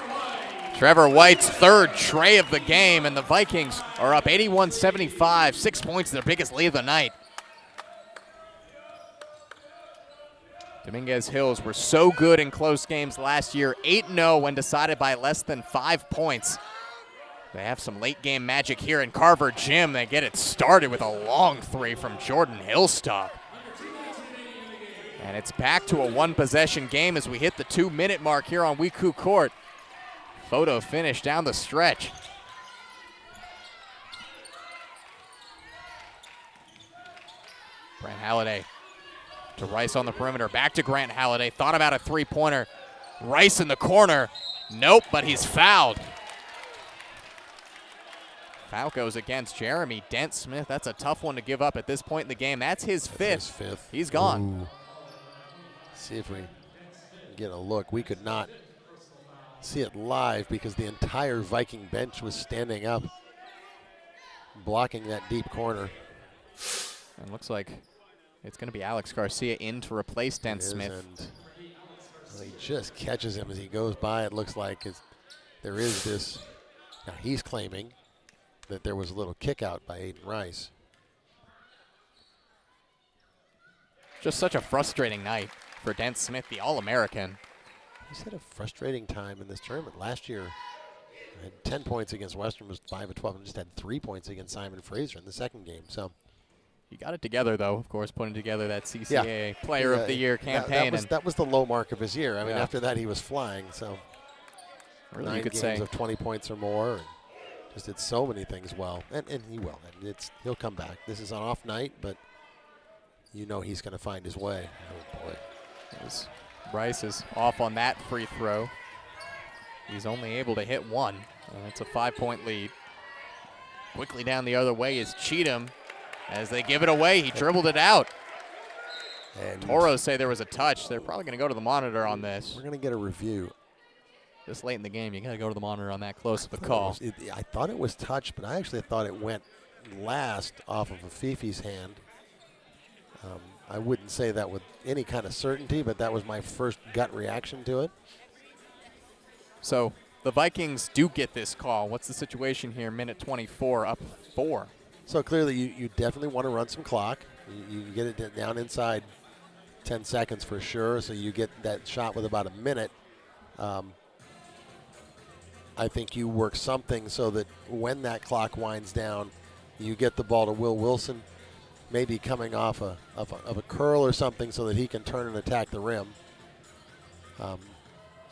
Trevor White's third tray of the game, and the Vikings are up 81-75, 6 points, their biggest lead of the night. Dominguez Hills were so good in close games last year, 8-0 when decided by less than 5 points. They have some late game magic here in Carver Gym. They get it started with a long 3 from Jordan Hillstock. And it's back to a 1-possession game as we hit the 2-minute mark here on WECU Court. Photo finish down the stretch. Grant Halliday to Rice on the perimeter. Back to Grant Halliday. Thought about a 3-pointer. Rice in the corner. Nope, but he's fouled. Foul goes against Jeremy Dent-Smith. That's a tough one to give up at this point in the game. That's his fifth. He's gone. Ooh. See if we can get a look. We could not see it live because the entire Viking bench was standing up, blocking that deep corner. And looks like it's going to be Alex Garcia in to replace Dent-Smith. Well, he just catches him as he goes by. It looks like there is this. Now he's claiming that there was a little kick out by Aiden Rice. Just such a frustrating night for Dent Smith, the All-American. He's had a frustrating time in this tournament. Last year, he had 10 points against Western, was 5 of 12, and just had 3 points against Simon Fraser in the second game. So he got it together, though, of course, putting together that CCAA Player of the Year campaign. That was the low mark of his year. I mean, Yeah. after that, he was flying. So Really, 9 you could games say. of 20 points or more, and just did so many things well. And he will. And he'll come back. This is an off night, but you know he's going to find his way. Oh, boy. Rice is off on that free throw. He's only able to hit one. That's a 5-point lead. Quickly down the other way is Cheatham. As they give it away, he dribbled it out. And Toros say there was a touch. They're probably going to go to the monitor on this. We're going to get a review. This late in the game, you got to go to the monitor on that close of a call. I thought it was touched, but I actually thought it went last off of a Fifi's hand. I wouldn't say that with any kind of certainty, but that was my first gut reaction to it. So the Vikings do get this call. What's the situation here? Minute 24, up 4. So clearly you definitely want to run some clock. You get it down inside 10 seconds for sure, so you get that shot with about a minute. I think you work something so that when that clock winds down, you get the ball to Will Wilson, maybe coming off of a curl or something so that he can turn and attack the rim. So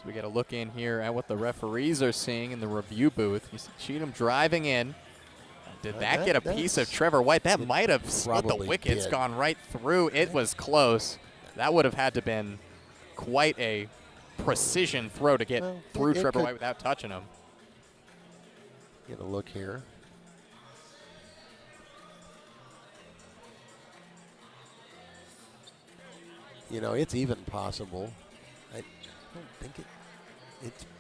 we get a look in here at what the referees are seeing in the review booth. You see Cheatham driving in. Did that get a piece of Trevor White? That might have split the wickets, did. gone right through. It was close. That would have had to been quite a precision throw to get through Trevor White without touching him. Get a look here. You know, it's even possible. I don't think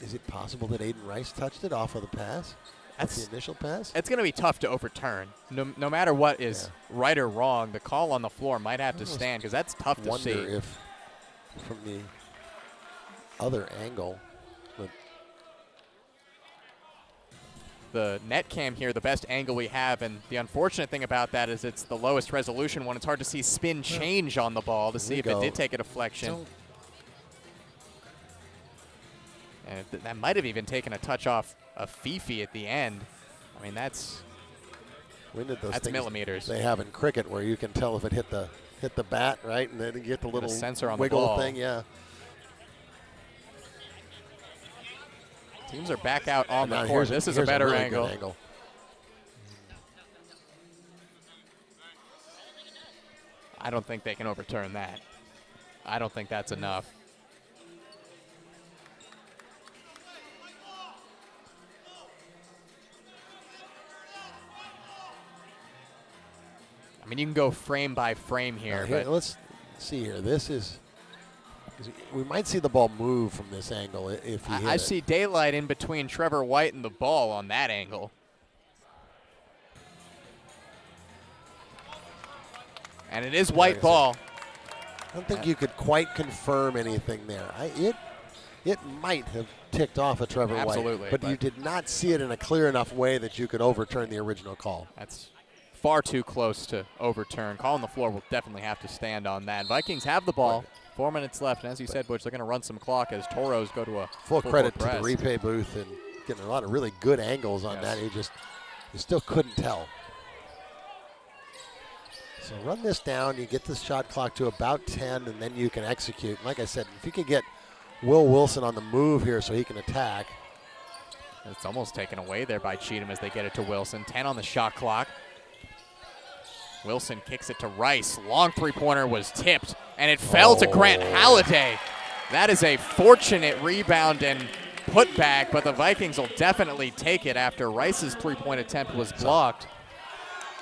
is it possible that Aiden Rice touched it off of the pass? That's the initial pass? It's going to be tough to overturn. No matter what is right or wrong, the call on the floor might have to stand because that's tough to see. I wonder if from the other angle, the net cam here, the best angle we have, and the unfortunate thing about that is it's the lowest resolution one. It's hard to see spin change on the ball to see if it did take a deflection. And that might have even taken a touch off of Fifi at the end. I mean, that's millimeters. They have in cricket where you can tell if it hit the bat, right? And then you get the little sensor on wiggle the ball. thing, yeah. Teams are back out on the Now court. This is a better really angle. good angle. I don't think they can overturn that. I don't think that's enough. I mean, you can go frame by frame here. But Let's see here. This is. We might see the ball move from this angle if he hit I it. see daylight in between Trevor White and the ball on that angle. And it is white ball. I don't think you could quite confirm anything there. It might have ticked off a Trevor Absolutely, White, but you did not see it in a clear enough way that you could overturn the original call. That's far too close to overturn. Call on the floor will definitely have to stand on that. Vikings have the ball. 4 minutes left, and as you said, Butch, they're going to run some clock as Toros go to a full credit to press. the replay booth and getting a lot of really good angles on that. You still couldn't tell. So run this down, you get the shot clock to about 10, and then you can execute. Like I said, if you could get Will Wilson on the move here so he can attack. It's almost taken away there by Cheatham as they get it to Wilson. 10 on the shot clock. Wilson kicks it to Rice. Long three-pointer was tipped, and it fell to Grant Halliday. That is a fortunate rebound and putback, but the Vikings will definitely take it after Rice's three-point attempt was blocked.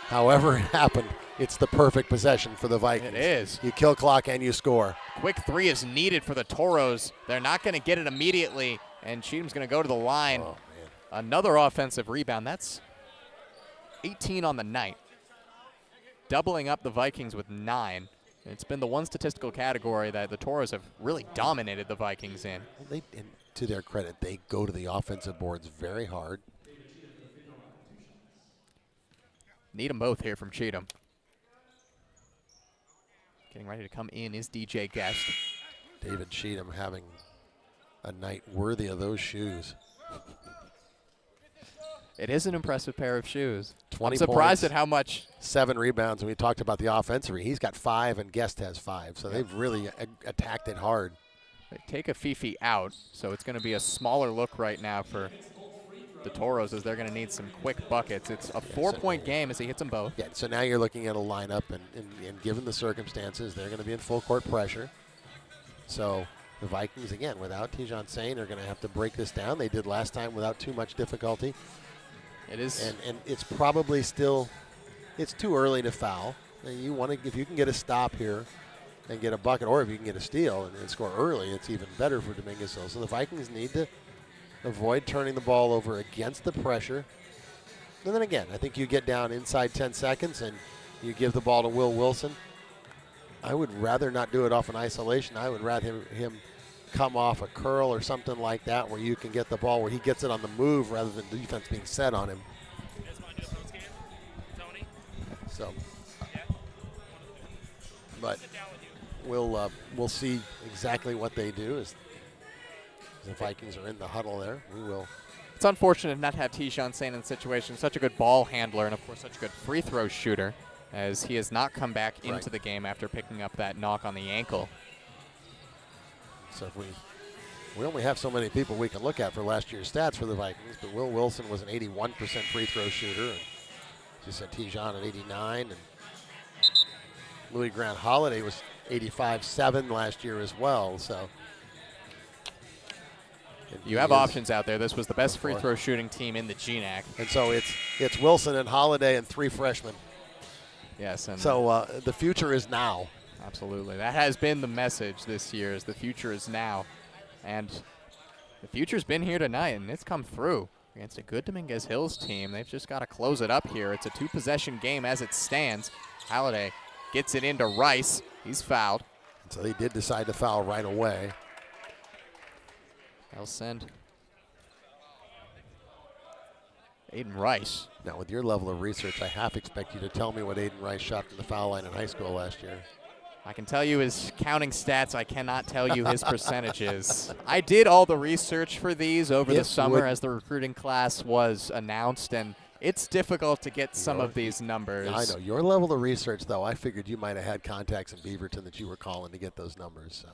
However it happened, it's the perfect possession for the Vikings. It is. You kill clock and you score. Quick three is needed for the Toros. They're not going to get it immediately, and Cheatham's going to go to the line. Oh, man. Another offensive rebound. That's 18 on the night. Doubling up the Vikings with 9. It's been the one statistical category that the Toros have really dominated the Vikings in. And to their credit, they go to the offensive boards very hard. Need them both here from Cheatham. Getting ready to come in is DJ Guest. David Cheatham having a night worthy of those shoes. It is an impressive pair of shoes. 20 I'm surprised points, at how much. 7 rebounds, and we talked about the offensive. He's got 5, and Guest has 5. So they've really attacked it hard. They take a Fifi out, so it's going to be a smaller look right now for the Toros as they're going to need some quick buckets. It's a 4-point game as he hits them both. Yeah, so now you're looking at a lineup, and given the circumstances, they're going to be in full court pressure. So the Vikings, again, without Tijan Sane, are going to have to break this down. They did last time without too much difficulty. It is. And it's probably still, it's too early to foul. And you want to, if you can get a stop here and get a bucket, or if you can get a steal and score early, it's even better for Dominguez Hills. So the Vikings need to avoid turning the ball over against the pressure. And then again, I think you get down inside 10 seconds and you give the ball to Will Wilson. I would rather not do it off an isolation. I would rather him come off a curl or something like that where you can get the ball where he gets it on the move rather than defense being set on him. So, but we'll see exactly what they do as the Vikings are in the huddle there. We will. It's unfortunate not to have Tijan Sane in the situation. Such a good ball handler and, of course, such a good free throw shooter, as he has not come back into the game after picking up that knock on the ankle. So if we only have so many people we can look at for last year's stats for the Vikings, but Will Wilson was an 81% free throw shooter, and as you said, Tijan at 89, and Louis Grant Holiday was 85-7 last year as well. So you have options out there. This was the best free throw shooting team in the GNAC. And so it's Wilson and Holiday and 3 freshmen. Yes. And so the future is now. Absolutely. That has been the message this year, is the future is now. And the future's been here tonight, and it's come through against a good Dominguez Hills team. They've just got to close it up here. It's a 2-possession game as it stands. Holiday gets it into Rice. He's fouled. So they did decide to foul right away. They'll send Aiden Rice. Now, with your level of research, I half expect you to tell me what Aiden Rice shot from the foul line in high school last year. I can tell you his counting stats. I cannot tell you his percentages. I did all the research for these over the summer as the recruiting class was announced, and it's difficult to get some of these numbers. I know. Your level of research, though, I figured you might have had contacts in Beaverton that you were calling to get those numbers. So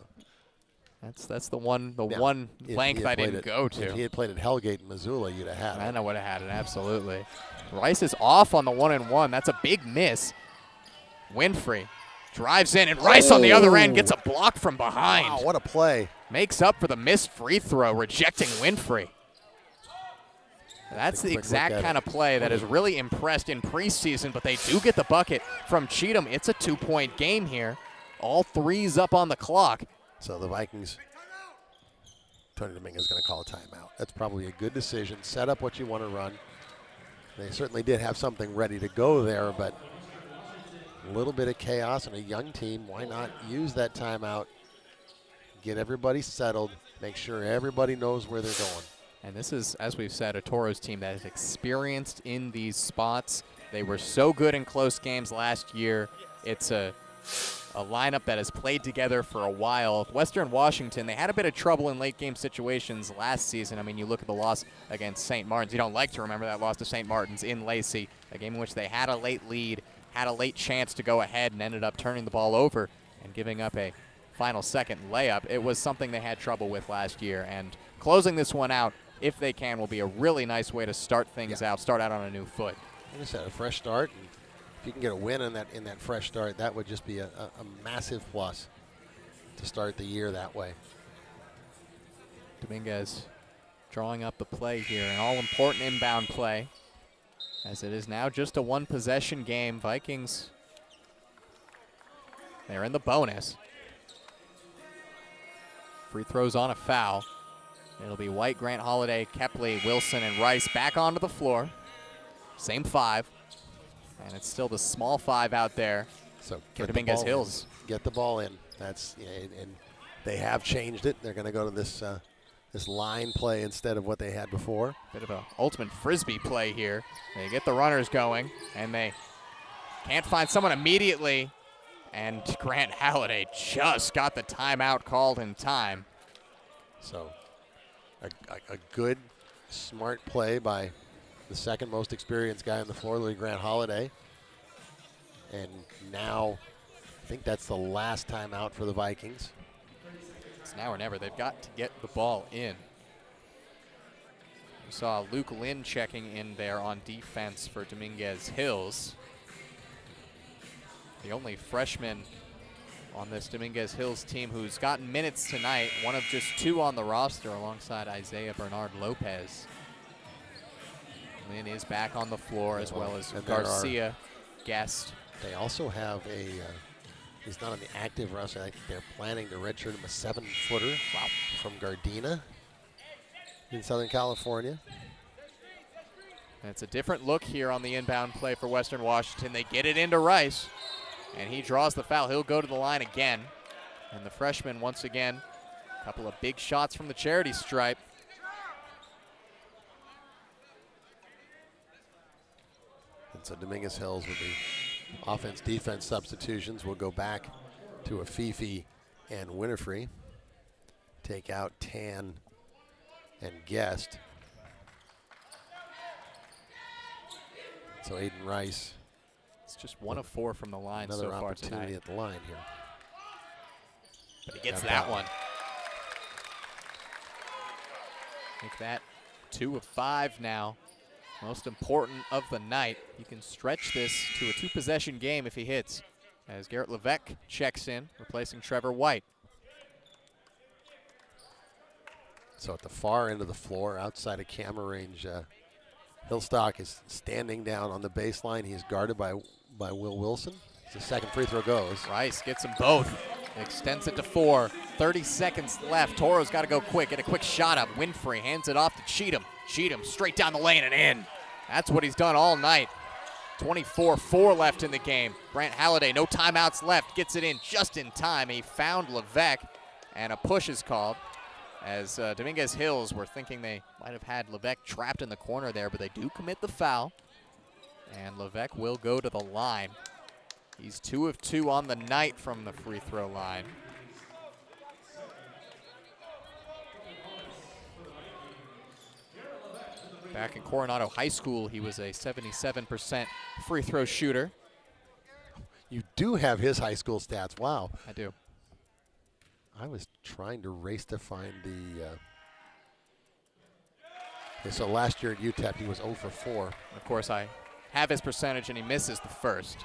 that's the one length I didn't go to. If he had played at Hellgate in Missoula, you'd have had it. I know would have had it, absolutely. Rice is off on the 1-and-1. That's a big miss. Winfrey drives in, and Rice on the other end gets a block from behind. Wow, what a play. Makes up for the missed free throw, rejecting Winfrey. That's the exact kind of play that has really impressed in preseason, but they do get the bucket from Cheatham. It's a 2-point game here. All 3's up on the clock. So the Vikings, Tony Dominguez is going to call a timeout. That's probably a good decision. Set up what you want to run. They certainly did have something ready to go there, but a little bit of chaos and a young team. Why not use that timeout, get everybody settled, make sure everybody knows where they're going. And this is, as we've said, a Toros team that is experienced in these spots. They were so good in close games last year. It's a lineup that has played together for a while. Western Washington, they had a bit of trouble in late game situations last season. I mean, you look at the loss against St. Martin's. You don't like to remember that loss to St. Martin's in Lacey, a game in which they had a late lead, had a late chance to go ahead, and ended up turning the ball over and giving up a final second layup. It was something they had trouble with last year, and closing this one out, if they can, will be a really nice way to start things out, start out on a new foot. Like I said, a fresh start. And if you can get a win in that fresh start, that would just be a massive plus to start the year that way. Dominguez drawing up the play here, an all-important inbound play, as it is now just a 1-possession game. Vikings, they're in the bonus. Free throws on a foul. It'll be White, Grant Holiday, Kepley, Wilson, and Rice back onto the floor. Same 5. And it's still the small 5 out there so for Dominguez Hills. get the ball in. That's and they have changed it. They're going to go to this this line play instead of what they had before. Bit of a ultimate frisbee play here. They get the runners going, and they can't find someone immediately. And Grant Halliday just got the timeout called in time. So a good, smart play by the second most experienced guy on the floor, Louis Grant Halliday. And now I think that's the last timeout for the Vikings. It's now or never. They've got to get the ball in. We saw Luke Lynn checking in there on defense for Dominguez Hills. The only freshman on this Dominguez Hills team who's gotten minutes tonight, one of just 2 on the roster alongside Isaiah Bernard Lopez. Lynn is back on the floor as well as Garcia, guest. They also have he's not on the active roster. I think they're planning to redshirt him a 7-footer from Gardena in Southern California. And it's a different look here on the inbound play for Western Washington. They get it into Rice, and he draws the foul. He'll go to the line again. And the freshman, once again, a couple of big shots from the charity stripe. And so Dominguez Hills with the offense-defense substitutions will go back to Afifi and Winifrey. Take out Tan and Guest. So Aiden Rice. It's just 1 of 4 from the line so far tonight. Another opportunity at the line here. But he gets that one. Make that 2 of 5 now. Most important of the night. He can stretch this to a 2-possession game if he hits, as Garrett Levesque checks in, replacing Trevor White. So at the far end of the floor, outside of camera range, Hillstock is standing down on the baseline. He is guarded by Will Wilson. The second free throw goes. Rice gets them both. Extends it to 4. 30 seconds left. Toros got to go quick. Get a quick shot up. Winfrey hands it off to Cheatham. Cheatham straight down the lane and in. That's what he's done all night. 24-4 left in the game. Grant Halliday, no timeouts left. Gets it in just in time. He found Levesque, and a push is called. As Dominguez Hills were thinking they might have had Levesque trapped in the corner there, but they do commit the foul. And Levesque will go to the line. He's 2 of 2 on the night from the free throw line. Back in Coronado High School, he was a 77% free throw shooter. You do have his high school stats. Wow. I do. I was trying to race to find the. So last year at UTEP, he was 0 for 4. Of course, I have his percentage, and he misses the first.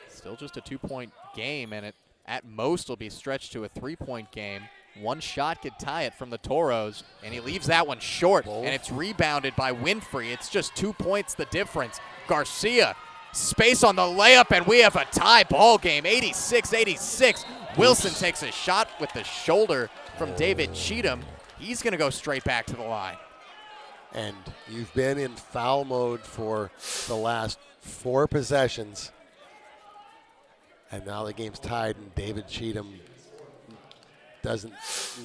Still just a 2-point game, and it at most will be stretched to a 3-point game. One shot could tie it from the Toros, and he leaves that one short, and it's rebounded by Winfrey. It's just 2 points the difference. Garcia, space on the layup, and we have a tie ball game, 86-86. Wilson takes a shot with the shoulder from David Cheatham. He's going to go straight back to the line. And you've been in foul mode for the last 4 possessions. And now the game's tied, and David Cheatham doesn't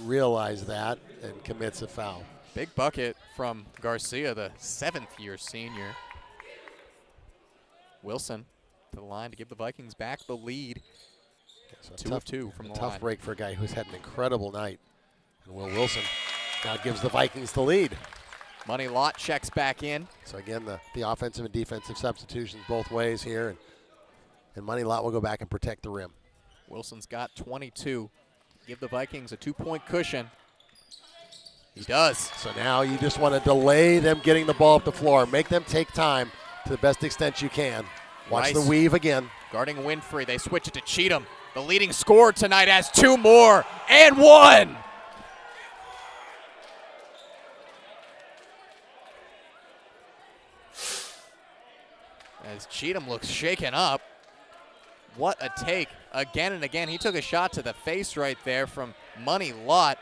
realize that and commits a foul. Big bucket from Garcia, the 7th-year senior. Wilson to the line to give the Vikings back the lead. So 2 of 2 from the line. Tough break for a guy who's had an incredible night. And Will Wilson now gives the Vikings the lead. Money Lott checks back in. So again, the offensive and defensive substitutions both ways here. And Money Lott will go back and protect the rim. Wilson's got 22. Give the Vikings a 2-point cushion. He does. So now you just want to delay them getting the ball up the floor. Make them take time to the best extent you can. Watch Rice the weave again. Guarding Winfrey. They switch it to Cheatham. The leading scorer tonight has 2 more and 1. As Cheatham looks shaken up. What a take again and again. He took a shot to the face right there from Money Lott.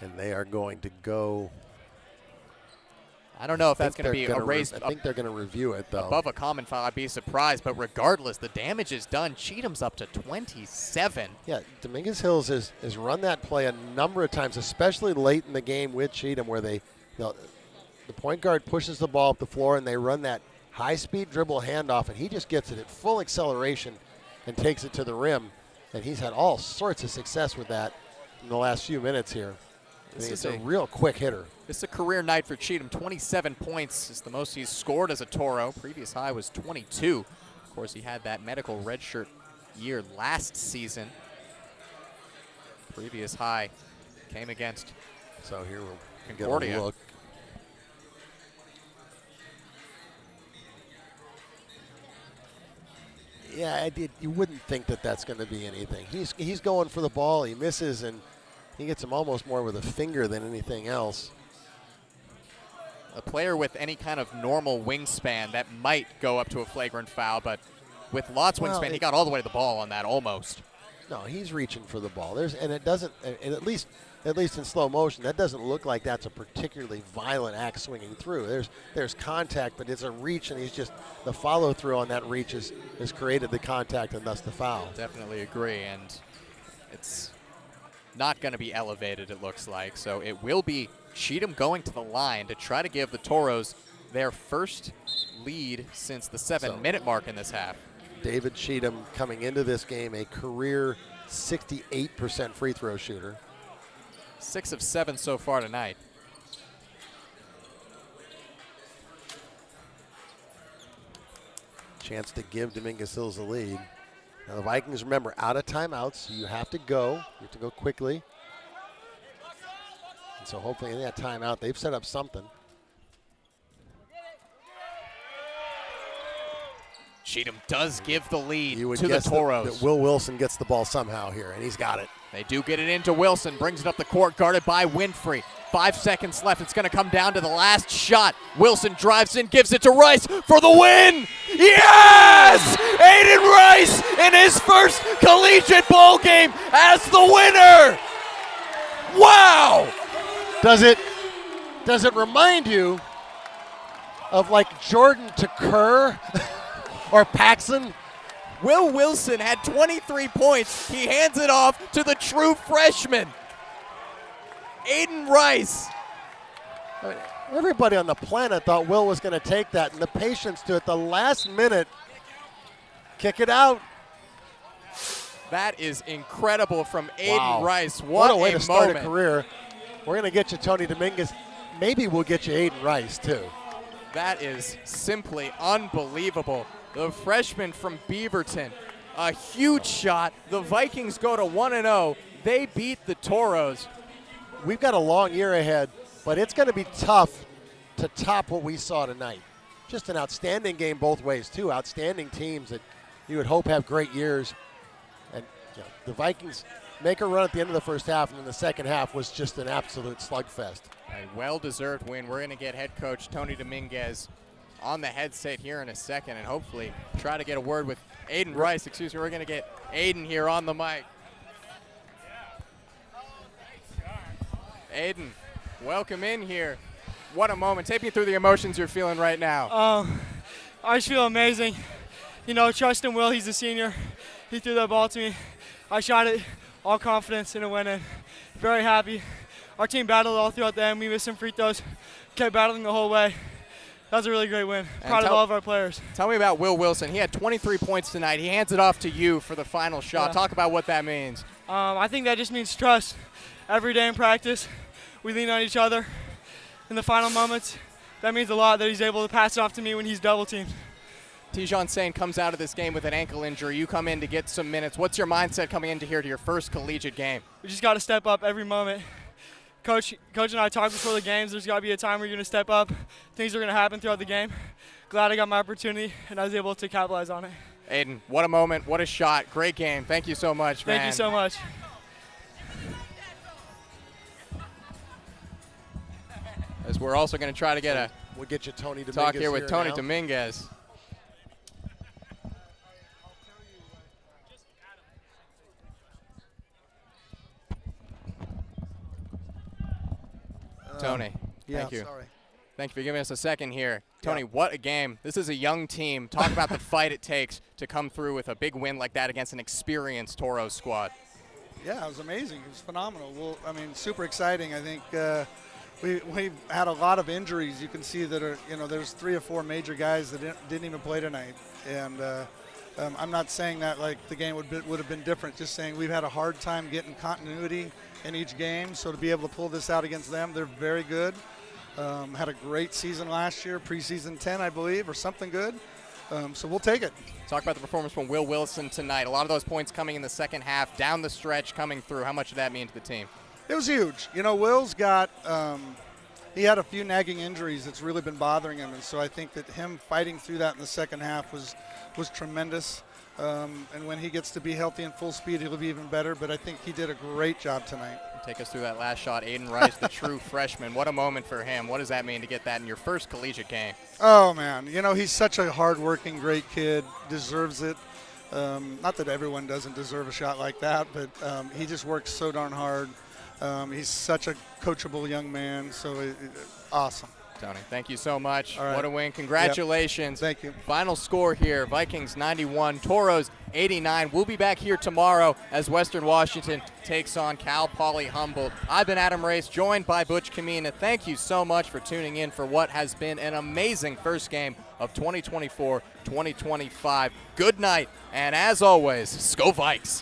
And they are going to go I don't know if that's going to be erased. I think they're going to review it, though. Above a common foul, I'd be surprised. But regardless, the damage is done. Cheatham's up to 27. Yeah, Dominguez Hills has run that play a number of times, especially late in the game with Cheatham, where the point guard pushes the ball up the floor and they run that high-speed dribble handoff, and he just gets it at full acceleration and takes it to the rim. And he's had all sorts of success with that in the last few minutes here. It's a real quick hitter. This is a career night for Cheatham. 27 points is the most he's scored as a Toro. Previous high was 22. Of course, he had that medical redshirt year last season. Previous high came against So here we'll Concordia. get a look. Yeah, you wouldn't think that that's going to be anything. He's going for the ball. He misses, and he gets him almost more with a finger than anything else. A player with any kind of normal wingspan that might go up to a flagrant foul, but with Lott's wingspan, he got all the way to the ball on that almost. No, he's reaching for the ball. And it doesn't, and at least in slow motion, that doesn't look like that's a particularly violent act swinging through. There's contact, but it's a reach, and the follow through on that reach has created the contact and thus the foul. Definitely agree, and it's not going to be elevated, it looks like. So it will be Cheatham going to the line to try to give the Toros their first lead since the 7-minute mark in this half. David Cheatham coming into this game a career 68% free throw shooter. 6 of 7 so far tonight. Chance to give Dominguez Hills the lead. Now the Vikings, remember, out of timeouts. You have to go. You have to go quickly. And so hopefully in that timeout, they've set up something. Cheatham does give the lead You would to the guess Toros. that Will Wilson gets the ball somehow here, and he's got it. They do get it into Wilson, brings it up the court, guarded by Winfrey. 5 seconds left. It's going to come down to the last shot. Wilson drives in, gives it to Rice for the win. Yes! Aiden Rice in his first collegiate ball game as the winner. Wow! Does it remind you of like Jordan to Kerr or Paxson? Will Wilson had 23 points. He hands it off to the true freshman, Aiden Rice. I mean, everybody on the planet thought Will was going to take that, and the patience to at the last minute kick it out. That is incredible from Aiden Wow. Rice. What a way to moment. start a career. We're going to get you Tony Dominguez. Maybe we'll get you Aiden Rice, too. That is simply unbelievable. The freshman from Beaverton, a huge shot. The Vikings go to 1-0. They beat the Toros. We've got a long year ahead, but it's going to be tough to top what we saw tonight. Just an outstanding game both ways, too. Outstanding teams that you would hope have great years. And the Vikings make a run at the end of the first half, and then the second half was just an absolute slugfest. A well-deserved win. We're going to get head coach Tony Dominguez on the headset here in a second and hopefully try to get a word with Aiden Rice. Excuse me, we're going to get Aiden here on the mic. Aiden, welcome in here. What a moment. Take me through the emotions you're feeling right now. I just feel amazing. You know, trusting Will, he's a senior. He threw that ball to me. I shot it, all confidence, and it went in. Very happy. Our team battled all throughout the end. We missed some free throws, kept battling the whole way. That was a really great win. Proud of all of our players. Tell me about Will Wilson. He had 23 points tonight. He hands it off to you for the final shot. Yeah. Talk about what that means. I think that just means trust. Every day in practice, we lean on each other. In the final moments, that means a lot that he's able to pass it off to me when he's double teamed. Tijon Sane comes out of this game with an ankle injury. You come in to get some minutes. What's your mindset coming into here to your first collegiate game? We just got to step up every moment. Coach and I talked before the games. There's got to be a time where you're going to step up. Things are going to happen throughout the game. Glad I got my opportunity, and I was able to capitalize on it. Aiden, what a moment. What a shot. Great game. Thank you so much, man. Thank you so much. As we're also going to try to get we'll get you Tony Dominguez talk here with Tony now. Dominguez. Tony, Yeah, thank you. sorry. Thank you for giving us a second here. Tony, what a game. This is a young team. Talk about the fight it takes to come through with a big win like that against an experienced Toros squad. Yeah, it was amazing. It was phenomenal. Well, I mean, super exciting. I think we've had a lot of injuries. You can see that there's 3 or 4 major guys that didn't even play tonight. And I'm not saying that like the game would have been different, just saying we've had a hard time getting continuity in each game. So to be able to pull this out against them, they're very good. Had a great season last year, preseason 10, I believe, or something good. So we'll take it. Talk about the performance from Will Wilson tonight. A lot of those points coming in the second half, down the stretch, coming through. How much did that mean to the team? It was huge. Will's got he had a few nagging injuries that's really been bothering him, and so I think that him fighting through that in the second half was tremendous. And when he gets to be healthy and full speed, he'll be even better. But I think he did a great job tonight. Take us through that last shot. Aiden Rice, the true freshman. What a moment for him. What does that mean to get that in your first collegiate game? Oh, man. He's such a hard-working, great kid. Deserves it. Not that everyone doesn't deserve a shot like that, but he just works so darn hard. He's such a coachable young man. So awesome. Tony, thank you so much. Right. What a win. Congratulations. Yep. Thank you. Final score here, Vikings 91, Toros 89. We'll be back here tomorrow as Western Washington takes on Cal Poly Humboldt. I've been Adam Rice, joined by Butch Kamena. Thank you so much for tuning in for what has been an amazing first game of 2024-2025. Good night, and as always, Go Vikes.